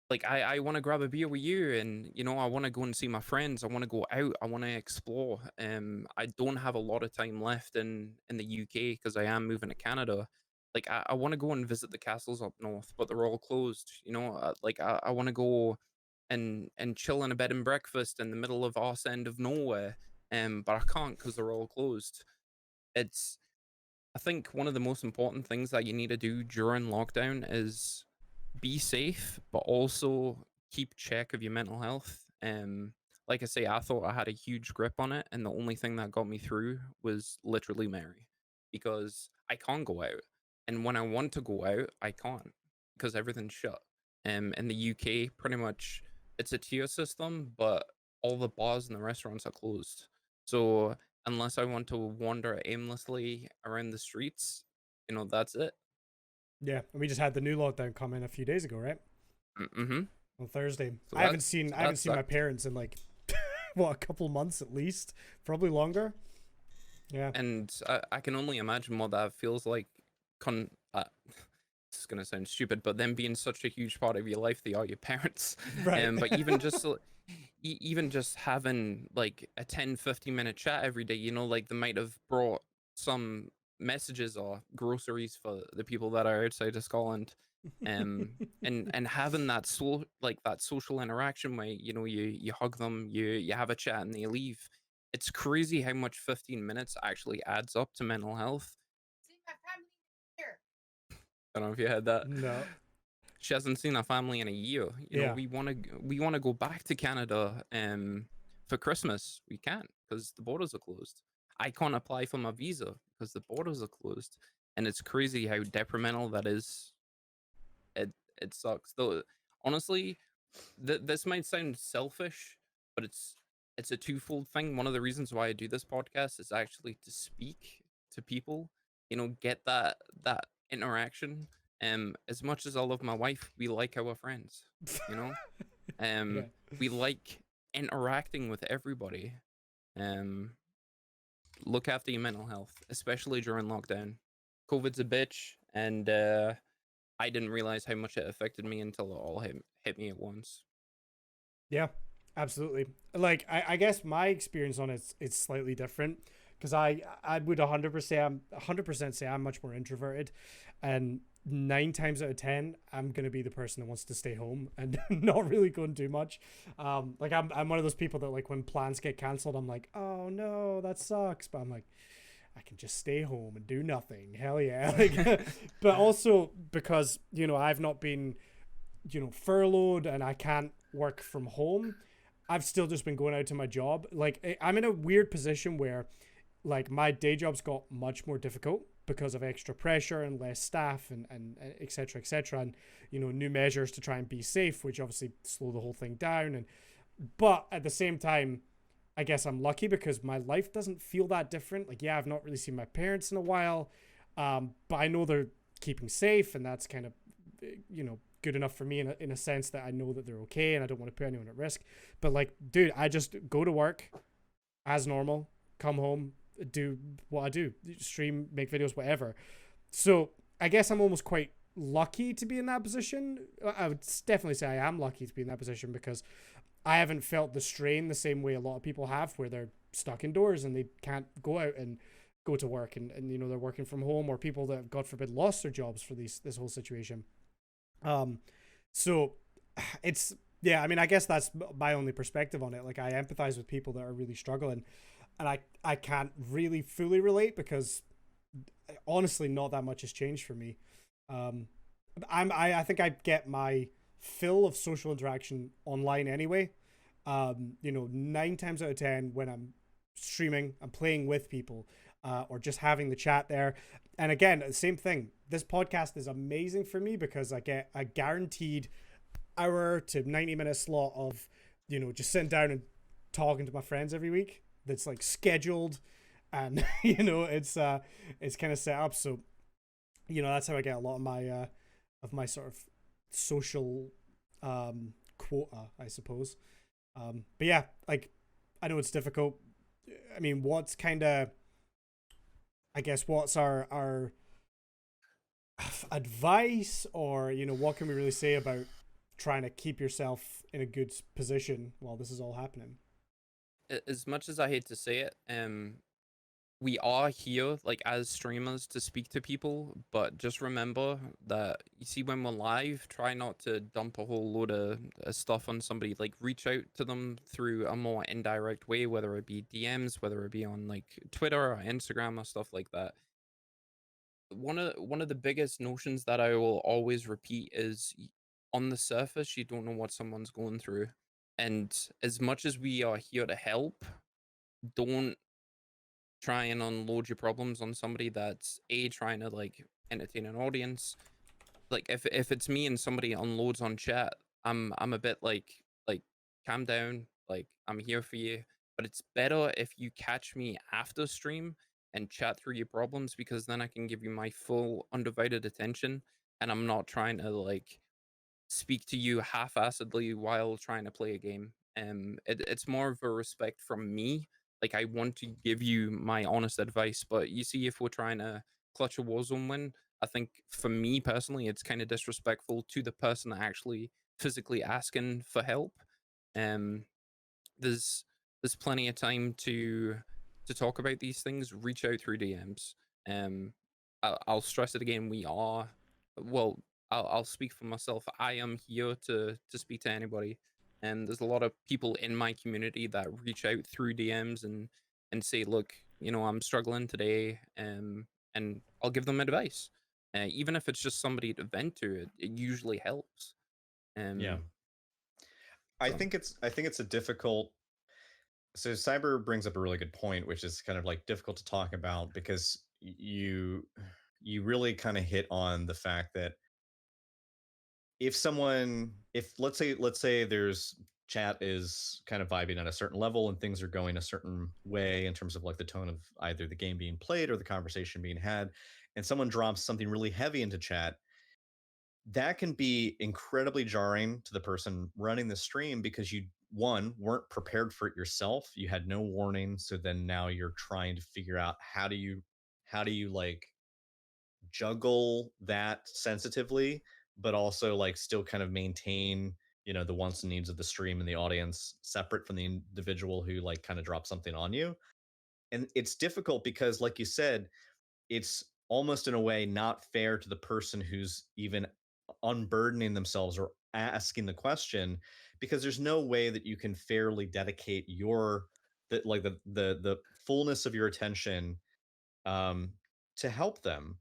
like I want to grab a beer with you, and you know I want to go and see my friends. I want to go out. I want to explore. I don't have a lot of time left in the UK because I am moving to Canada. Like I want to go and visit the castles up north, but they're all closed. You know, like I want to go and chill in a bed and breakfast in the middle of arse end of nowhere. But I can't because they're all closed. It's I think one of the most important things that you need to do during lockdown is be safe, but also keep check of your mental health. Like I say, I thought I had a huge grip on it, and the only thing that got me through was literally Mary, because I can't go out, and when I want to go out, I can't because everything's shut. In the UK, pretty much it's a tier system, but all the bars and the restaurants are closed. So unless I want to wander aimlessly around the streets, you know, that's it. Yeah, and we just had the new lockdown come in a few days ago, right? Mm-hmm. On Thursday. So I haven't that- seen that my sucked. parents in like what, a couple months at least, probably longer. Yeah. And I can only imagine what that feels like. It's gonna sound stupid, but them being such a huge part of your life, they are your parents. Right. But even just even just having like a 10-15 minute chat every day, you know, like they might have brought some messages or groceries for the people that are outside of Scotland. And having that that social interaction where you know you hug them, you have a chat and they leave. It's crazy how much 15 minutes actually adds up to mental health. I don't know if you had that. No. she hasn't seen her family in a year. You know, Yeah. we wanna go back to Canada for Christmas. We can't because the borders are closed. I can't apply for my visa because the borders are closed, and it's crazy how detrimental that is. It sucks though. Honestly, this might sound selfish, but it's a twofold thing. One of the reasons why I do this podcast is actually to speak to people, you know, get that interaction. As much as I love my wife, we like our friends, you know. Yeah. We like interacting with everybody. Um, look after your mental health, especially during lockdown. COVID's a bitch, and I didn't realize how much it affected me until it all hit me at once. Yeah, absolutely. Like I guess my experience on it's slightly different because I would 100% say I'm much more introverted, and 9 times out of 10 I'm gonna be the person that wants to stay home and not really go and do much. Like I'm one of those people that like when plans get cancelled I'm like, oh no, that sucks, but I'm like, I can just stay home and do nothing. Hell yeah. Like, but also because I've not been furloughed and I can't work from home, I've still just been going out to my job. Like I'm in a weird position where like my day job's got much more difficult because of extra pressure and less staff and et cetera, et cetera. And, new measures to try and be safe, which obviously slow the whole thing down. But at the same time, I guess I'm lucky because my life doesn't feel that different. Like, yeah, I've not really seen my parents in a while. But I know they're keeping safe, and that's kind of, good enough for me in a sense that I know that they're okay and I don't want to put anyone at risk. But like, dude, I just go to work as normal, come home, do what I do, stream, make videos, whatever. So I guess I'm almost quite lucky to be in that position. I would definitely say I am lucky to be in that position because I haven't felt the strain the same way a lot of people have where they're stuck indoors and they can't go out and go to work and they're working from home, or people that God forbid lost their jobs for this whole situation. So it's, yeah, I mean, I guess that's my only perspective on it. Like I empathize with people that are really struggling, and I can't really fully relate because honestly not that much has changed for me. I think I get my fill of social interaction online anyway. 9 times out of 10 when I'm streaming, I'm playing with people, or just having the chat there. And again, same thing. This podcast is amazing for me because I get a guaranteed hour to 90-minute slot of, just sitting down and talking to my friends every week. That's like scheduled, and it's kind of set up. So, that's how I get a lot of my sort of social quota, I suppose. But yeah, like I know it's difficult. I mean, what's kind of, I guess, what's our advice, or what can we really say about trying to keep yourself in a good position while this is all happening? As much as I hate to say it, we are here like as streamers to speak to people, but just remember that you see when we're live, try not to dump a whole load of stuff on somebody. Like reach out to them through a more indirect way, whether it be DMs, whether it be on like Twitter or Instagram or stuff like that. One of the biggest notions that I will always repeat is on the surface you don't know what someone's going through, and as much as we are here to help, don't try and unload your problems on somebody that's trying to like entertain an audience. Like if it's me and somebody unloads on chat, I'm a bit like calm down, like I'm here for you. But it's better if you catch me after stream and chat through your problems, because then I can give you my full undivided attention, and I'm not trying to like speak to you half-assedly while trying to play a game. It's more of a respect from me. Like I want to give you my honest advice, but you see, if we're trying to clutch a Warzone win, I think for me personally, it's kind of disrespectful to the person actually physically asking for help. Um, there's plenty of time to talk about these things. Reach out through DMs. I'll stress it again. We are, well, I'll speak for myself. I am here to speak to anybody, and there's a lot of people in my community that reach out through DMs and say, look, I'm struggling today, and I'll give them advice. Even if it's just somebody to vent to, it usually helps. Yeah. Um, I so think it's a difficult. So cyber brings up a really good point, which is kind of like difficult to talk about because you really kind of hit on the fact that if let's say there's chat is kind of vibing at a certain level and things are going a certain way in terms of like the tone of either the game being played or the conversation being had, and someone drops something really heavy into chat, that can be incredibly jarring to the person running the stream because you one weren't prepared for it yourself, you had no warning, so then now you're trying to figure out how do you like juggle that sensitively, but also like still kind of maintain, the wants and needs of the stream and the audience separate from the individual who like kind of drops something on you. And it's difficult because, like you said, it's almost in a way not fair to the person who's even unburdening themselves or asking the question, because there's no way that you can fairly dedicate your the fullness of your attention um, to help them.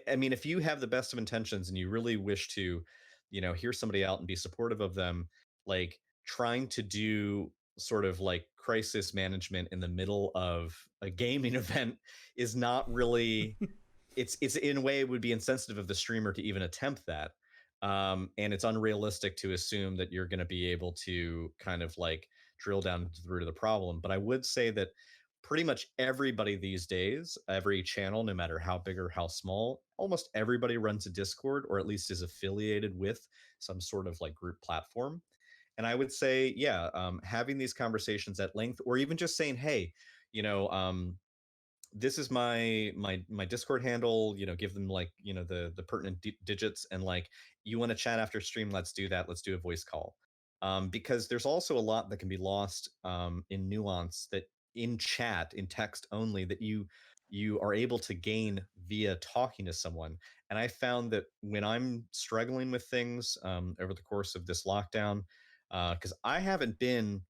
I mean, if you have the best of intentions and you really wish to, hear somebody out and be supportive of them, like trying to do sort of like crisis management in the middle of a gaming event is not really. It's in a way it would be insensitive of the streamer to even attempt that. And it's unrealistic to assume that you're going to be able to kind of like drill down into the root of the problem. But I would say that pretty much everybody these days, every channel, no matter how big or how small, almost everybody runs a Discord or at least is affiliated with some sort of like group platform. And I would say, yeah, having these conversations at length, or even just saying, hey, you know, this is my Discord handle, give them like, the pertinent digits, and like, you want to chat after stream, let's do that, let's do a voice call. Because there's also a lot that can be lost in nuance, that in chat, in text only, that you are able to gain via talking to someone. And I found that when I'm struggling with things over the course of this lockdown, because I haven't been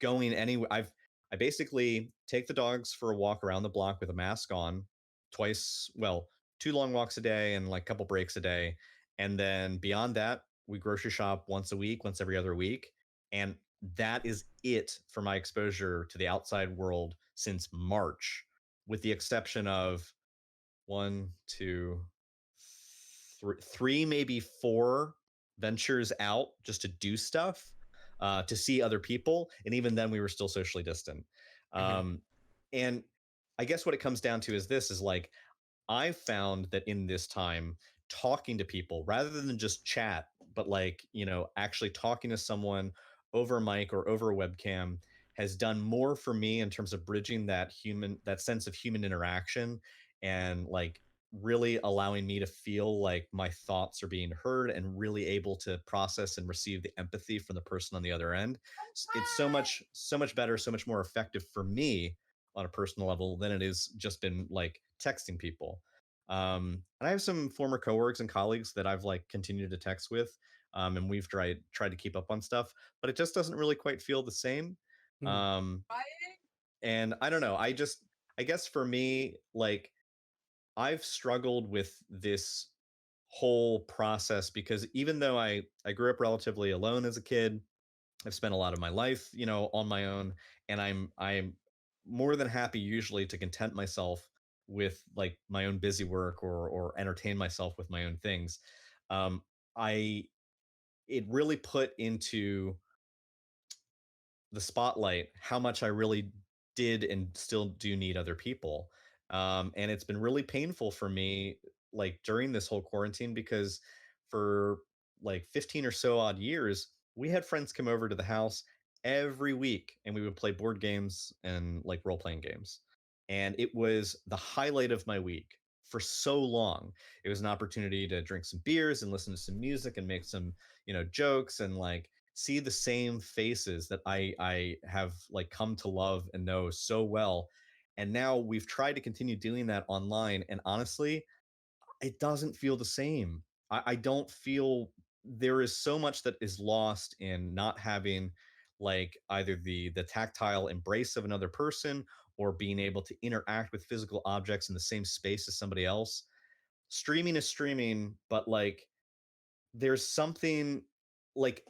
going anywhere. I basically take the dogs for a walk around the block with a mask on twice, well, two long walks a day and like a couple breaks a day. And then beyond that, we grocery shop once a week, once every other week. And that is it for my exposure to the outside world since March, with the exception of one, two, three, maybe four ventures out just to do stuff, to see other people, and even then we were still socially distant. mhm. And I guess what it comes down to is this: is like, I found that in this time, talking to people rather than just chat, but like, actually talking to someone over a mic or over a webcam has done more for me in terms of bridging that sense of human interaction, and like really allowing me to feel like my thoughts are being heard and really able to process and receive the empathy from the person on the other end. It's so much better, so much more effective for me on a personal level than it is just been like texting people. And I have some former coworkers and colleagues that I've like continued to text with, and we've tried to keep up on stuff, but it just doesn't really quite feel the same. Hmm. Um, and I don't know. I guess for me, like, I've struggled with this whole process because even though I grew up relatively alone as a kid, I've spent a lot of my life, on my own, and I'm more than happy usually to content myself with like my own busy work, or entertain myself with my own things. I It really put into the spotlight how much I really did and still do need other people. And it's been really painful for me, like during this whole quarantine, because for like 15 or so odd years, we had friends come over to the house every week and we would play board games and like role playing games. And it was the highlight of my week for so long. It was an opportunity to drink some beers and listen to some music and make some, jokes, and like see the same faces that I have like come to love and know so well. And now we've tried to continue doing that online, and honestly, it doesn't feel the same. I don't feel, there is so much that is lost in not having like either the tactile embrace of another person, or being able to interact with physical objects in the same space as somebody else. streaming is streaming, but like there's something like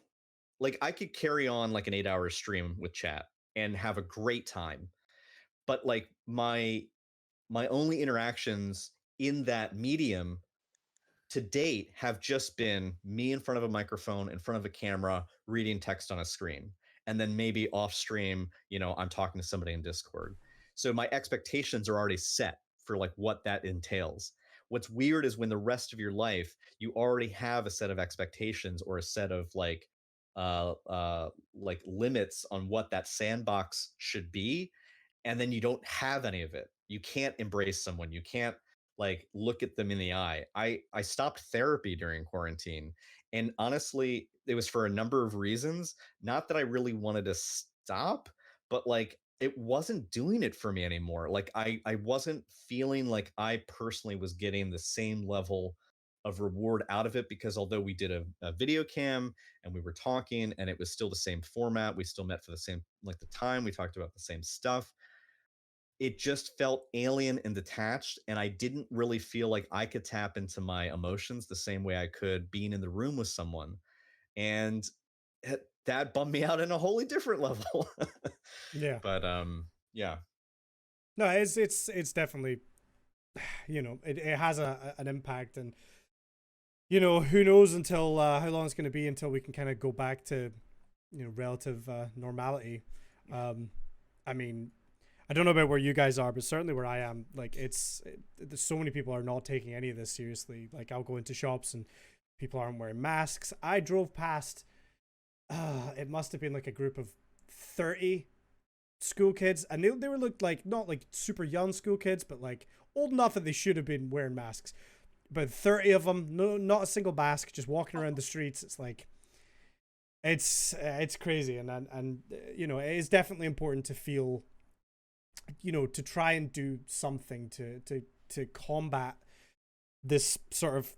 I could carry on like an 8-hour stream with chat and have a great time. But like my only interactions in that medium to date have just been me in front of a microphone, in front of a camera, reading text on a screen. And then maybe off stream, I'm talking to somebody in Discord. So my expectations are already set for like what that entails. What's weird is when the rest of your life you already have a set of expectations or a set of like limits on what that sandbox should be, and then you don't have any of it. You can't embrace someone. You can't like look at them in the eye. I stopped therapy during quarantine, and honestly, it was for a number of reasons. Not that I really wanted to stop, but like it wasn't doing it for me anymore. Like I wasn't feeling like I personally was getting the same level of reward out of it, because although we did a video cam and we were talking and it was still the same format, we still met for the same like the time, we talked about the same stuff, it just felt alien and detached, and I didn't really feel like I could tap into my emotions the same way I could being in the room with someone. And that bummed me out in a wholly different level. Yeah. But yeah. No, it's definitely, it has an impact, and who knows until how long it's going to be until we can kind of go back to relative normality. I mean, I don't know about where you guys are, but certainly where I am, like there's so many people are not taking any of this seriously. Like I'll go into shops and people aren't wearing masks. I drove past, it must have been like a group of 30 school kids, and they were looked like not like super young school kids, but like old enough that they should have been wearing masks. But 30 of them, no, not a single mask, just walking around the streets. It's like it's crazy, and it is definitely important to feel, to try and do something to combat this sort of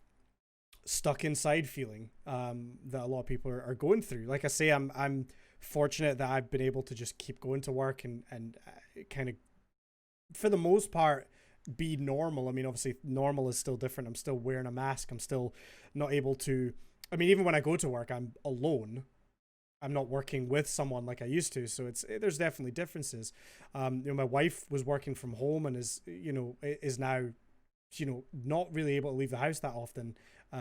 stuck inside feeling that a lot of people are going through. Like I say, I'm fortunate that I've been able to just keep going to work and kind of, for the most part, be normal. I mean, obviously normal is still different. I'm still wearing a mask. I'm still not able to, I mean, even when I go to work, I'm alone. I'm not working with someone like I used to. So there's definitely differences. My wife was working from home and is now, not really able to leave the house that often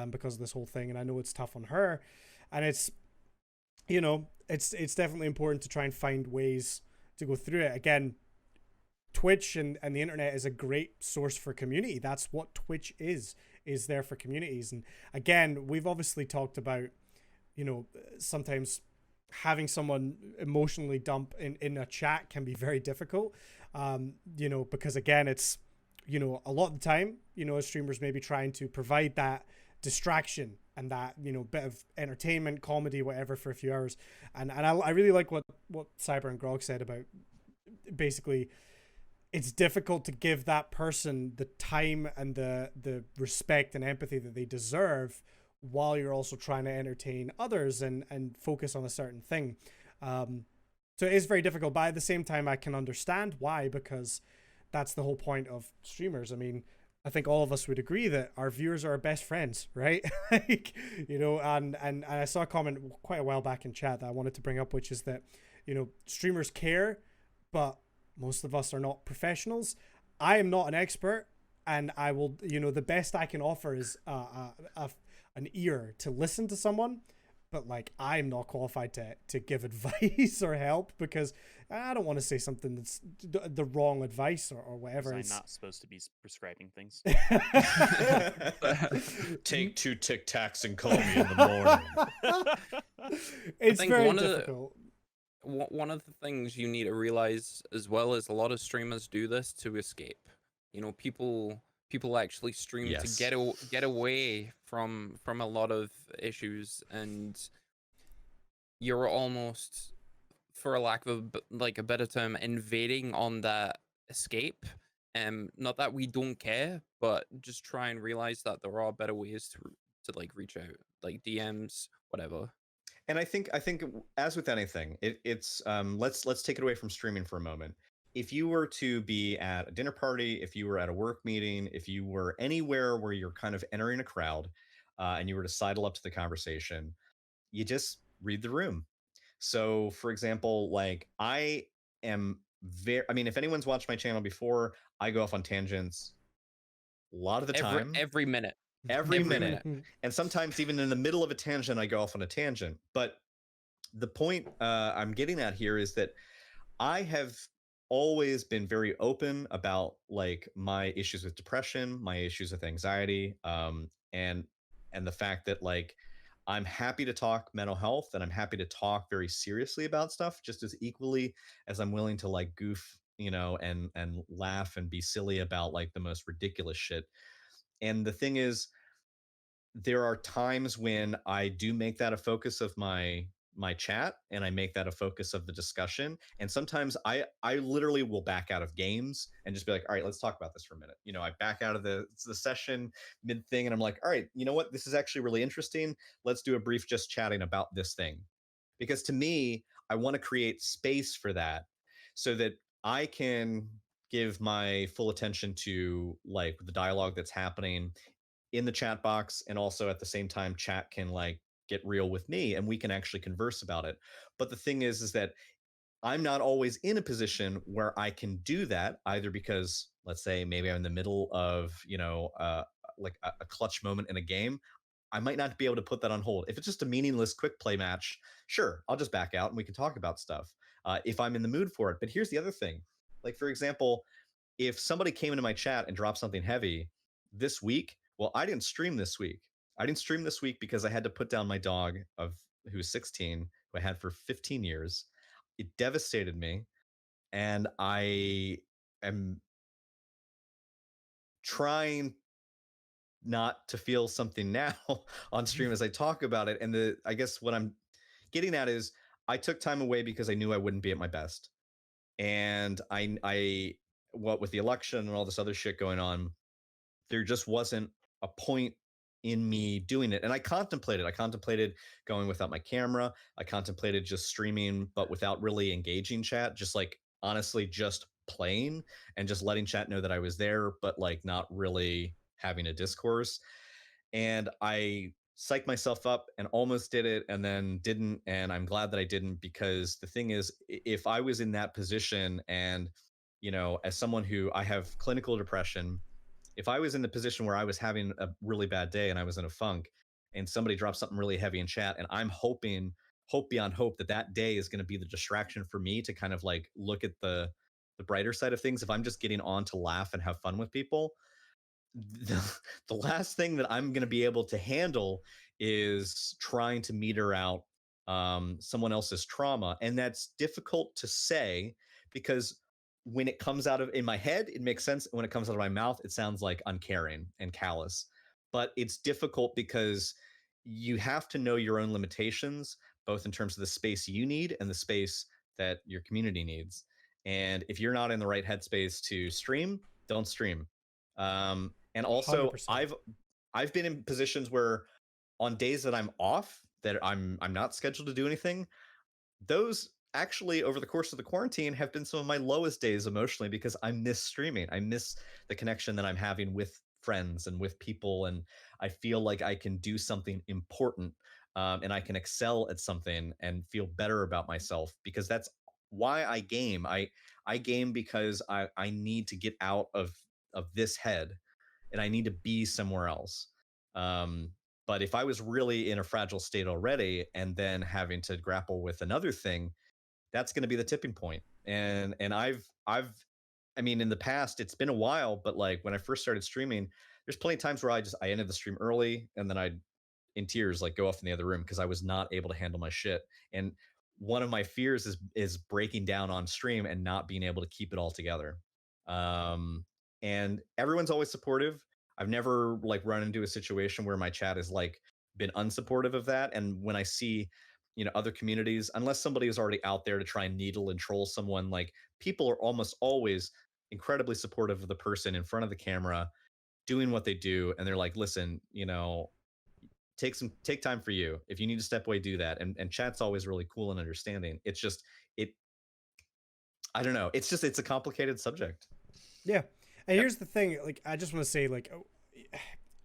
because of this whole thing. And I know it's tough on her, and it's definitely important to try and find ways to go through it. Again, Twitch and the internet is a great source for community. That's what Twitch is there for communities. And again, we've obviously talked about, sometimes having someone emotionally dump in a chat can be very difficult, because again, it's, a lot of the time, as streamers may be trying to provide that distraction and that, bit of entertainment, comedy, whatever, for a few hours. And I really like what Cyber and Grog said about basically it's difficult to give that person the time and the respect and empathy that they deserve while you're also trying to entertain others and focus on a certain thing. So it is very difficult, but at the same time, I can understand why, because that's the whole point of streamers. I mean, I think all of us would agree that our viewers are our best friends, right? Like, and I saw a comment quite a while back in chat that I wanted to bring up, which is that, streamers care, but most of us are not professionals. I am not an expert, and I will, the best I can offer is an ear to listen to someone, but like I'm not qualified to give advice or help, because I don't want to say something that's the wrong advice or whatever. I'm not supposed to be prescribing things. Take 2 Tic Tacs and call me in the morning. It's very difficult. One of the things you need to realize as well is a lot of streamers do this to escape. People actually stream to get away from a lot of issues, and you're almost, for a lack of a better term, invading on that escape. Not that we don't care, but just try and realize that there are better ways to like reach out, like DMs, whatever. And I think as with anything, it's let's take it away from streaming for a moment. if you were to be at a dinner party, if you were at a work meeting, if you were anywhere where you're kind of entering a crowd, and you were to sidle up to the conversation, you just read the room. So, for example, like I am very, I mean, if anyone's watched my channel before, I go off on tangents a lot of the time, Every minute. every every minute. And sometimes even in the middle of a tangent, I go off on a tangent. But the point I'm getting at here is that I have always been very open about like my issues with depression, my issues with anxiety, and the fact that like I'm happy to talk mental health and I'm happy to talk very seriously about stuff just as equally as I'm willing to like goof, and laugh and be silly about like the most ridiculous shit. And the thing is, there are times when I do make that a focus of my chat and I make that a focus of the discussion. And sometimes I literally will back out of games and just be like, all right, let's talk about this for a minute. I back out of the session mid thing and I'm like, all right, you know what? This is actually really interesting. Let's do a brief just chatting about this thing. Because to me, I want to create space for that so that I can give my full attention to like the dialogue that's happening in the chat box, and also at the same time chat can like get real with me and we can actually converse about it. But the thing is that I'm not always in a position where I can do that, either because let's say maybe I'm in the middle of like a clutch moment in a game. I might not be able to put that on hold. If it's just a meaningless quick play match, sure, I'll just back out and we can talk about stuff if I'm in the mood for it. But here's the other thing, like for example, if somebody came into my chat and dropped something heavy this week, well, I didn't stream this week. I didn't stream this week because I had to put down my dog who's 16, who I had for 15 years. It devastated me, and I am trying not to feel something now on stream as I talk about it. And I guess what I'm getting at is I took time away because I knew I wouldn't be at my best. And I what with the election and all this other shit going on, there just wasn't a point in me doing it. And I contemplated going without my camera. I contemplated just streaming but without really engaging chat, just like honestly just playing and just letting chat know that I was there but like not really having a discourse. And I psyched myself up and almost did it and then didn't. And I'm glad that I didn't, because the thing is, if I was in that position and, as someone who I have clinical depression, if I was in the position where I was having a really bad day and I was in a funk and somebody dropped something really heavy in chat, and I'm hoping, hope beyond hope, that that day is going to be the distraction for me to kind of like look at the brighter side of things. If I'm just getting on to laugh and have fun with people, the last thing that I'm going to be able to handle is trying to meter out someone else's trauma. And that's difficult to say because when it comes out of in my head, it makes sense. When it comes out of my mouth, it sounds like uncaring and callous. But it's difficult because you have to know your own limitations, both in terms of the space you need and the space that your community needs. And if you're not in the right headspace to stream, don't stream. And also 100%. I've been in positions where on days that I'm off, that I'm not scheduled to do anything, those actually over the course of the quarantine have been some of my lowest days emotionally, because I miss streaming. I miss the connection that I'm having with friends and with people, and I feel like I can do something important, and I can excel at something and feel better about myself, because that's why I game. I game because I need to get out of this head and I need to be somewhere else. Um, but if I was really in a fragile state already and then having to grapple with another thing, that's going to be the tipping point. And I've I mean, in the past it's been a while, but like when I first started streaming, there's plenty of times where I ended the stream early and then I'd in tears like go off in the other room because I was not able to handle my shit. And one of my fears is breaking down on stream and not being able to keep it all together. Um, and everyone's always supportive. I've never like run into a situation where my chat has like been unsupportive of that. And when I see, other communities, unless somebody is already out there to try and needle and troll someone, like people are almost always incredibly supportive of the person in front of the camera doing what they do. And they're like, listen, take time for you. If you need to step away, do that. And chat's always really cool and understanding. It's just it I don't know. It's a complicated subject. Yeah. And here's the thing, like I just want to say, like,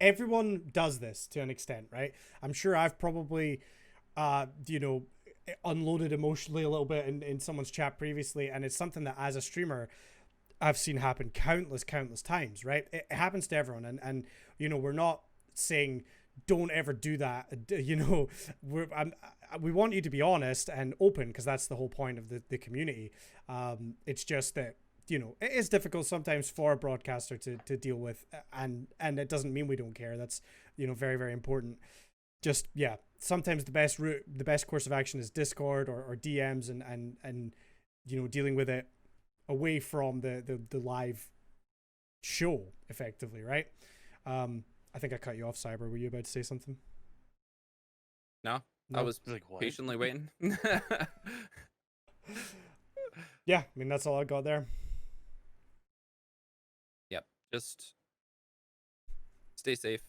everyone does this to an extent, right? I'm sure I've probably you know, unloaded emotionally a little bit in someone's chat previously, and it's something that as a streamer I've seen happen countless times, right? It happens to everyone, and you know, we're not saying don't ever do that. You know, we want you to be honest and open, because that's the whole point of the community. It's just that, you know, it is difficult sometimes for a broadcaster to deal with, and it doesn't mean we don't care. That's, you know, very important. Just, yeah, sometimes the best route, the best course of action is Discord or DMs, and you know, dealing with it away from the live show effectively, right? I think I cut you off, Cyber. Were you about to say something? No, No? I was Like, what? patiently waiting. Yeah, I mean, that's all I got there. Yep, just stay safe.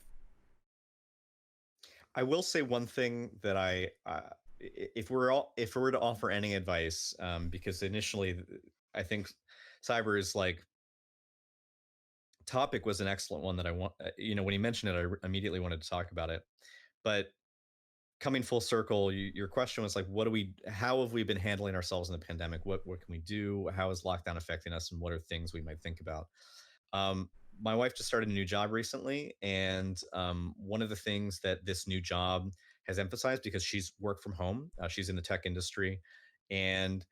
I will say one thing that if we were to offer any advice, because initially I think Cyber's like topic was an excellent one that I want. You know, when he mentioned it, I immediately wanted to talk about it. But coming full circle, your question was like, how have we been handling ourselves in the pandemic? What can we do? How is lockdown affecting us, and what are things we might think about? My wife just started a new job recently, and one of the things that this new job has emphasized, because she's worked from home, she's in the tech industry, and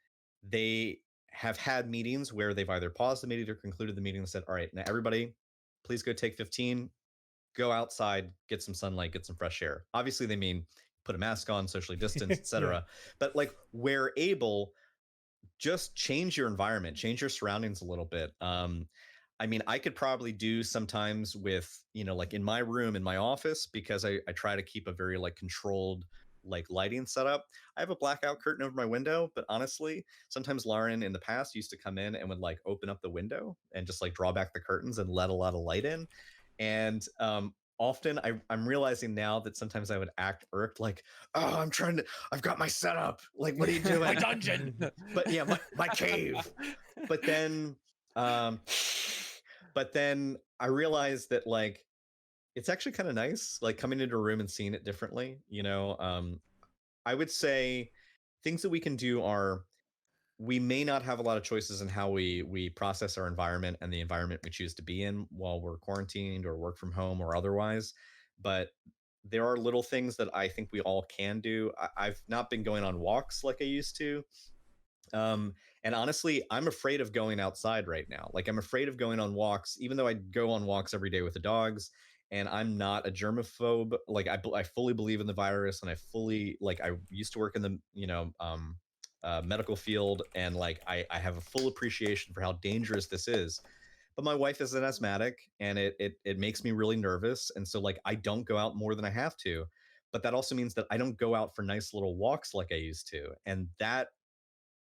they have had meetings where they've either paused the meeting or concluded the meeting and said, all right, now everybody, please go take 15, go outside, get some sunlight, get some fresh air. Obviously they mean put a mask on, socially distance, etc. Yeah. But like, where able, just change your environment, change your surroundings a little bit. I mean, I could probably do sometimes with, you know, like in my room, in my office, because I try to keep a very like controlled like lighting setup. I have a blackout curtain over my window, but honestly, sometimes Lauren in the past used to come in and would like open up the window and just like draw back the curtains and let a lot of light in. And often I'm realizing now that sometimes I would act irked, like, oh, I've got my setup. Like, what are you doing? My dungeon. But yeah, my cave. But then um but then I realized that like it's actually kind of nice, like coming into a room and seeing it differently, you know. I would say things that we can do are, we may not have a lot of choices in how we process our environment and the environment we choose to be in while we're quarantined or work from home or otherwise, but there are little things that I think we all can do. I've not been going on walks like I used to. And honestly, I'm afraid of going outside right now. Like, I'm afraid of going on walks, even though I go on walks every day with the dogs. And I'm not a germaphobe. Like, I fully believe in the virus, and I fully, like, I used to work in the, you know, medical field, and like, I have a full appreciation for how dangerous this is. But my wife is an asthmatic, and it makes me really nervous. And so like, I don't go out more than I have to. But that also means that I don't go out for nice little walks like I used to. And that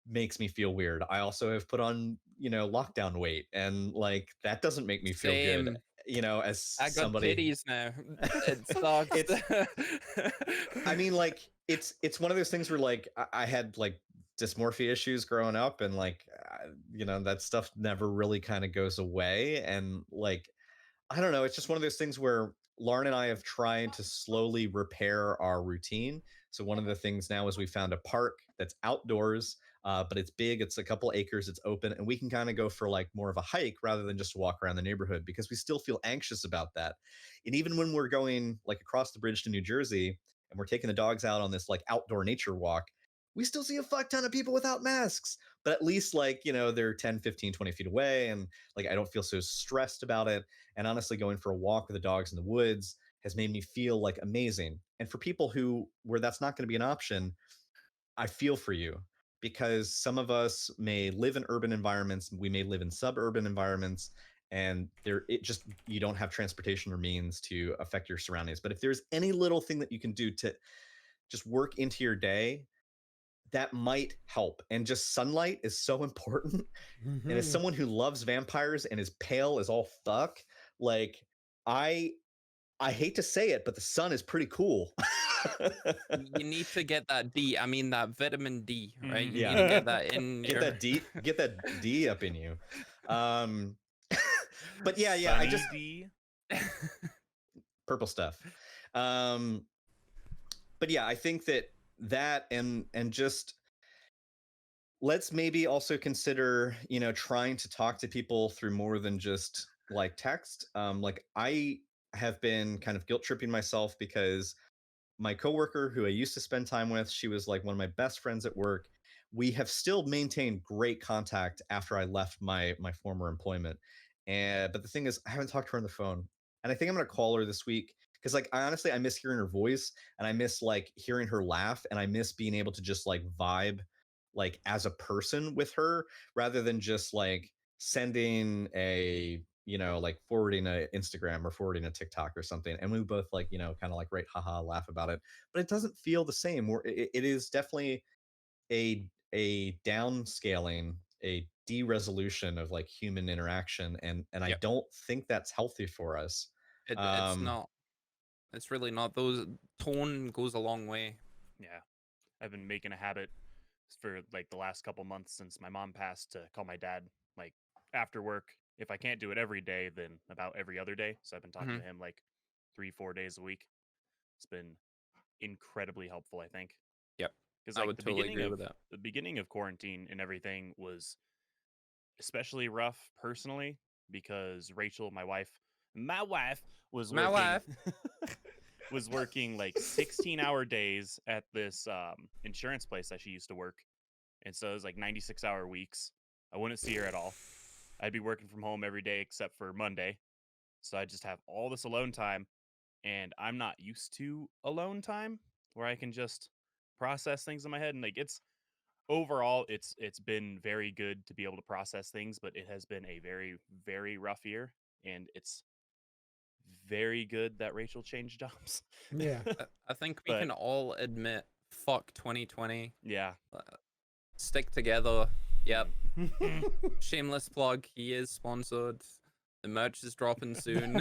makes me feel weird. I also have put on, you know, lockdown weight, and like, that doesn't make me feel good, Same. you know, as I got somebody. titties now. It sucks. It's, I mean, like, it's one of those things where like I had like dysmorphia issues growing up, and like, you know, that stuff never really kind of goes away. And like, I don't know. It's just one of those things where Lauren and I have tried to slowly repair our routine. So one of the things now is we found a park that's outdoors, but it's big. It's a couple acres. It's open, and we can kind of go for like more of a hike rather than just walk around the neighborhood, because we still feel anxious about that. And even when we're going like across the bridge to New Jersey and we're taking the dogs out on this like outdoor nature walk, we still see a fuck ton of people without masks. But at least, like, you know, they're 10, 15, 20 feet away, and like, I don't feel so stressed about it. And honestly, going for a walk with the dogs in the woods has made me feel like amazing. And for people where that's not going to be an option, I feel for you, because some of us may live in urban environments, we may live in suburban environments, and you don't have transportation or means to affect your surroundings. But if there's any little thing that you can do to just work into your day, that might help. And just sunlight is so important. And as someone who loves vampires and is pale as all fuck, like, I I hate to say it, but the sun is pretty cool. You need to get that D. I mean, that vitamin D, right? You Yeah. need to get that in Get your. that D up in you. But yeah, I Sunny just D. purple stuff. But yeah, I think that and just let's maybe also consider, trying to talk to people through more than just like text. Like I have been kind of guilt tripping myself because my coworker who I used to spend time with, she was like one of my best friends at work. We have still maintained great contact after I left my former employment. And but the thing is, I haven't talked to her on the phone. And I think I'm gonna call her this week because like I miss hearing her voice and I miss like hearing her laugh and I miss being able to just like vibe like as a person with her rather than just like sending a like forwarding a Instagram or forwarding a TikTok or something, and we both like kind of like right haha laugh about it, but it doesn't feel the same. It is definitely a downscaling, a de-resolution of like human interaction, and I Yep. don't think that's healthy for us. It's not. It's really not. Those tone goes a long way. Yeah, I've been making a habit for like the last couple months since my mom passed to call my dad like after work. If I can't do it every day, then about every other day. So I've been talking Mhm. to him like 3-4 days a week. It's been incredibly helpful, I think. Yep. Because I like would totally agree with that. the beginning of quarantine and everything was especially rough personally because Rachel, my wife was My working wife. was working like 16-hour days at this insurance place that she used to work. And so it was like 96-hour weeks. I wouldn't see her at all. I'd be working from home every day except for Monday. So I just have all this alone time, and I'm not used to alone time where I can just process things in my head. And like it's overall it's been very good to be able to process things, but it has been a very, very rough year, and it's very good that Rachel changed jobs. Yeah. I think we But can all admit, fuck 2020. yeah. Stick together. Yep. Mm. Shameless plug. He is sponsored. The merch is dropping soon.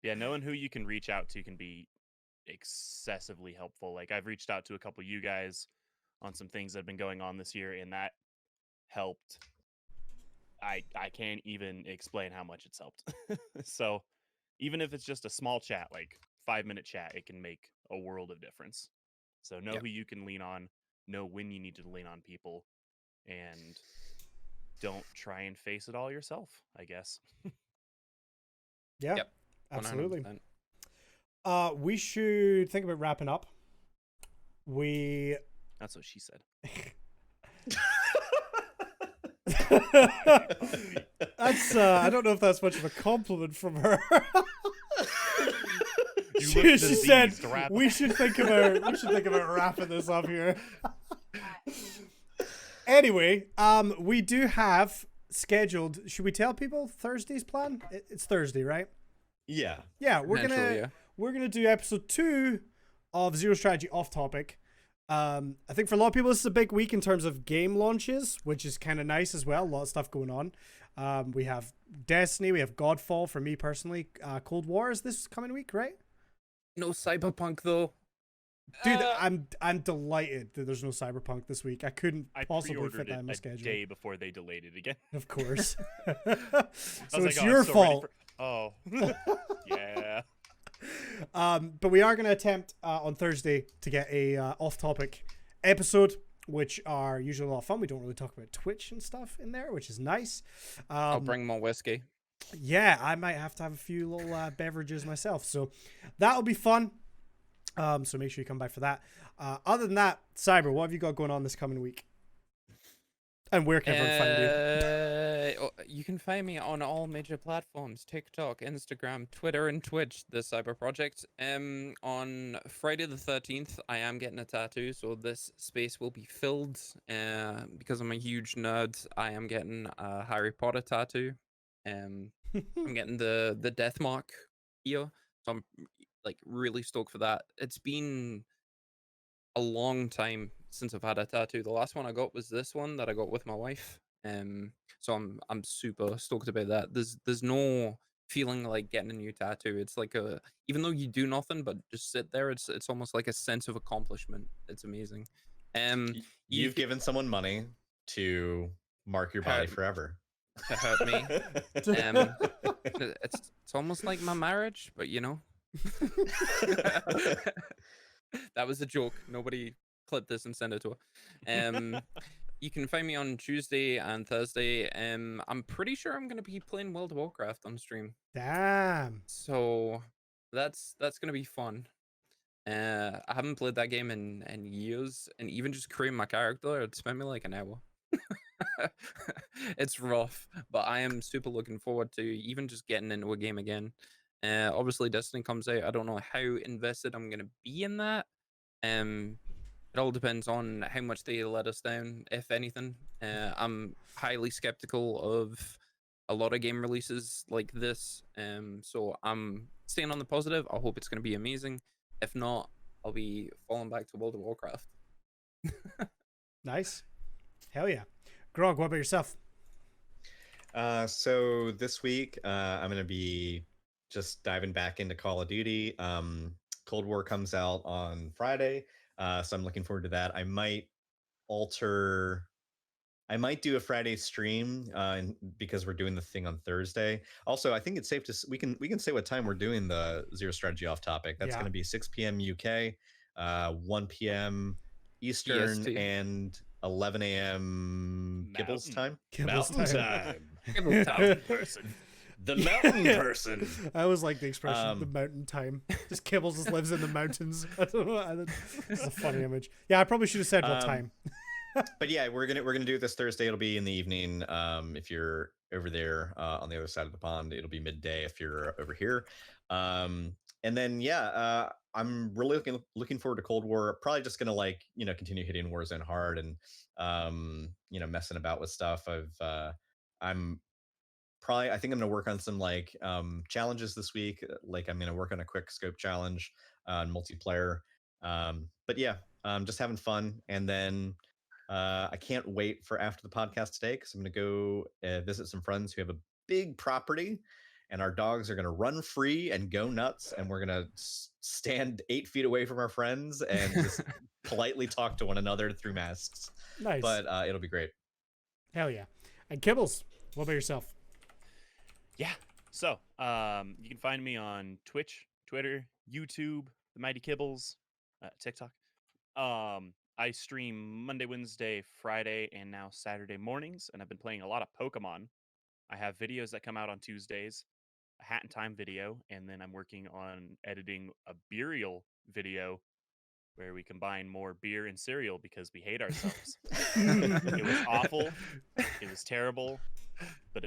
Yeah, knowing who you can reach out to can be excessively helpful. Like I've reached out to a couple of you guys on some things that have been going on this year, and that helped. I can't even explain how much it's helped. So even if it's just a small chat, like 5-minute chat, it can make a world of difference. So know Yep. who you can lean on, know when you need to lean on people, and don't try and face it all yourself, I guess. Yeah. Yep. Absolutely. 100%. We should think about wrapping up. That's what she said. That's I don't know if that's much of a compliment from her. You she look said diseased, wrap we up." should think about wrapping this up here. Anyway, we do have scheduled. Should we tell people Thursday's plan? It's Thursday, right? Yeah. Yeah, we're Eventually, yeah. gonna do episode 2 of Zero Strategy Off Topic. I think for a lot of people this is a big week in terms of game launches, which is kind of nice as well. A lot of stuff going on. We have Destiny, we have Godfall for me personally. Cold War is this coming week, right? No Cyberpunk though. Dude, I'm delighted that there's no Cyberpunk this week. I couldn't I possibly pre-ordered fit that it in my a schedule. day before they delayed it again. Of course. I So was it's like, your I'm so ready fault. Oh, yeah. But we are going to attempt on Thursday to get a off-topic episode, which are usually a lot of fun. We don't really talk about Twitch and stuff in there, which is nice. I'll bring more whiskey. Yeah, I might have to have a few little beverages myself, so that'll be fun. So make sure you come back for that. Other than that, Cyber, what have you got going on this coming week? And where can everyone find you? You can find me on all major platforms: TikTok, Instagram, Twitter, and Twitch. The Cyber Project. On Friday the 13th, I am getting a tattoo, so this space will be filled. Because I'm a huge nerd, I am getting a Harry Potter tattoo. I'm getting the death mark here, so I'm like really stoked for that. It's been a long time since I've had a tattoo. The last one I got was this one that I got with my wife. So I'm super stoked about that. There's no feeling like getting a new tattoo. It's like a even though you do nothing but just sit there, it's almost like a sense of accomplishment. It's amazing. You You've given someone money to mark your body hurt forever. to hurt me. It's almost like my marriage, but you know. That was a joke. Nobody clip this and send it to her. You can find me on Tuesday and Thursday. I'm pretty sure I'm gonna be playing World of Warcraft on stream, Damn. so that's gonna be fun. I haven't played that game in years, and even just creating my character, it spent me like an hour. It's rough, but I am super looking forward to even just getting into a game again. Obviously, Destiny comes out. I don't know how invested I'm gonna be in that. Um, it all depends on how much they let us down, if anything. I'm highly skeptical of a lot of game releases like this. So I'm staying on the positive. I hope it's going to be amazing. If not, I'll be falling back to World of Warcraft. Nice. Hell yeah. Grog, what about yourself? So this week, I'm going to be just diving back into Call of Duty. Cold War comes out on Friday, so I'm looking forward to that. I might do a Friday stream because we're doing the thing on Thursday. Also, I think it's safe to we can say what time we're doing the Zero Strategy off topic. That's Yeah. going to be 6 p.m. UK, 1 p.m. Eastern, EST. and 11 a.m. Kibbles time. Kibbles Mountain time. Kibble time. person. The mountain person. I always like the expression, the mountain time. Just Kibbles just lives in the mountains. I don't know. It's a funny image. Yeah, I probably should have said what time. But yeah, we're gonna do it this Thursday. It'll be in the evening. If you're over there on the other side of the pond, it'll be midday if you're over here. And then yeah, I'm really looking forward to Cold War. Probably just gonna continue hitting Warzone hard and messing about with stuff. I think I'm gonna work on some challenges this week. Like I'm gonna work on a quick scope challenge on multiplayer. But yeah, just having fun. And then I can't wait for after the podcast today because I'm gonna go visit some friends who have a big property, and our dogs are gonna run free and go nuts, and we're gonna stand 8 feet away from our friends and just politely talk to one another through masks. Nice. But it'll be great. Hell yeah. And Kibbles, what about yourself? Yeah. So, you can find me on Twitch, Twitter, YouTube, The Mighty Kibbles, TikTok. I stream Monday, Wednesday, Friday, and now Saturday mornings, and I've been playing a lot of Pokemon. I have videos that come out on Tuesdays, a Hat in Time video, and then I'm working on editing a Burial video where we combine more beer and cereal because we hate ourselves. It was awful. It was terrible. But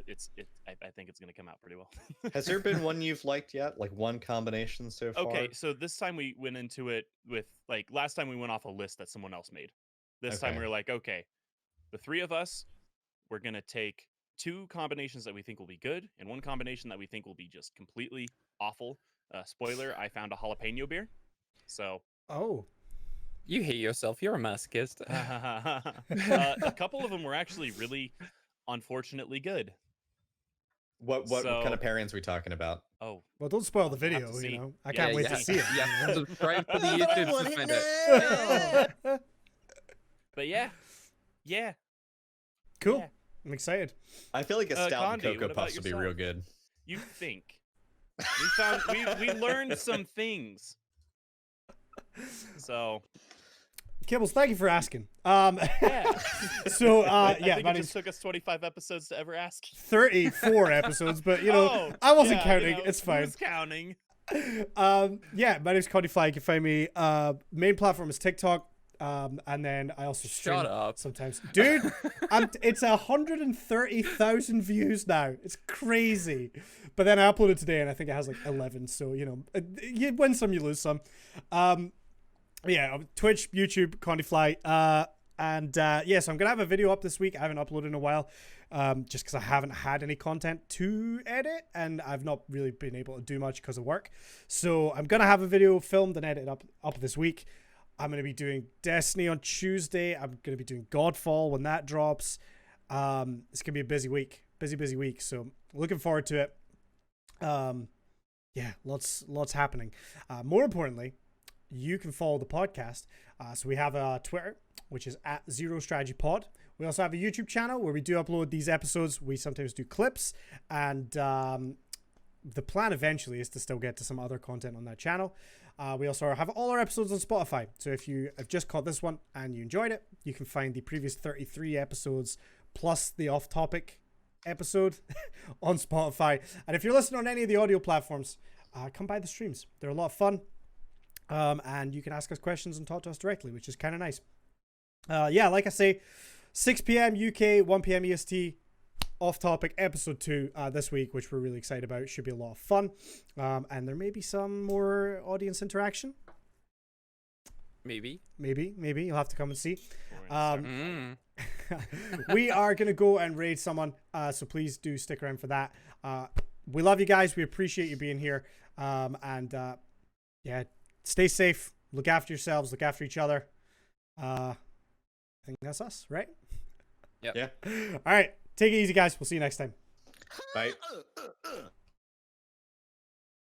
I think it's going to come out pretty well. Has there been one you've liked yet? Like one combination so far? Okay, so this time we went into it with last time we went off a list that someone else made. This time we were like, okay, the three of us, we're going to take 2 combinations that we think will be good and 1 combination that we think will be just completely awful. Spoiler, I found a jalapeno beer. So. Oh. You hate yourself. You're a masochist. A couple of them were actually really unfortunately good. What kind of pairings are we talking about? Oh, Well, don't spoil the We'll have video, to see. you know. I can't wait to see it. Yeah, subscribe to the YouTube to find it. but yeah. Cool. Yeah. I'm excited. I feel like a stout and Condi, cocoa what about puffs would be real yourself? good. You think? We learned some things. So Kibbles, thank you for asking. yeah. So I yeah, think my it name's just took us 25 episodes to ever ask. 34 episodes, but you know, I wasn't counting. It's fine. Who's counting? Yeah, my name's Cody Fly. You can find me. Main platform is TikTok. And then I also stream Shut up. sometimes. Dude, it's 130,000 views now. It's crazy. But then I uploaded today and I think it has like 11. So, you know, you win some, you lose some. Yeah, Twitch, YouTube, Condyfly. Yeah, so I'm going to have a video up this week. I haven't uploaded in a while. Just because I haven't had any content to edit and I've not really been able to do much because of work. So I'm going to have a video filmed and edited up this week. I'm going to be doing Destiny on Tuesday. I'm going to be doing Godfall when that drops. It's gonna be a busy week, busy week. So looking forward to it. Yeah, lots happening. More importantly, you can follow the podcast. So we have a Twitter, which is at Zero Strategy Pod. We also have a YouTube channel where we do upload these episodes. We sometimes do clips, and the plan eventually is to still get to some other content on that channel. We also have all our episodes on Spotify. So if you have just caught this one and you enjoyed it, you can find the previous 33 episodes plus the off-topic episode on Spotify. And if you're listening on any of the audio platforms, come by the streams. They're a lot of fun. And you can ask us questions and talk to us directly, which is kind of nice. Yeah, like I say, 6 p.m. UK, 1 p.m. EST, off-topic episode 2 this week, which we're really excited about. It should be a lot of fun. And there may be some more audience interaction. Maybe. You'll have to come and see. We're We are going to go and raid someone, so please do stick around for that. We love you guys. We appreciate you being here. And yeah, stay safe. Look after yourselves. Look after each other. I think that's us, right? Yep. Yeah. All right. Take it easy, guys. We'll see you next time. Bye.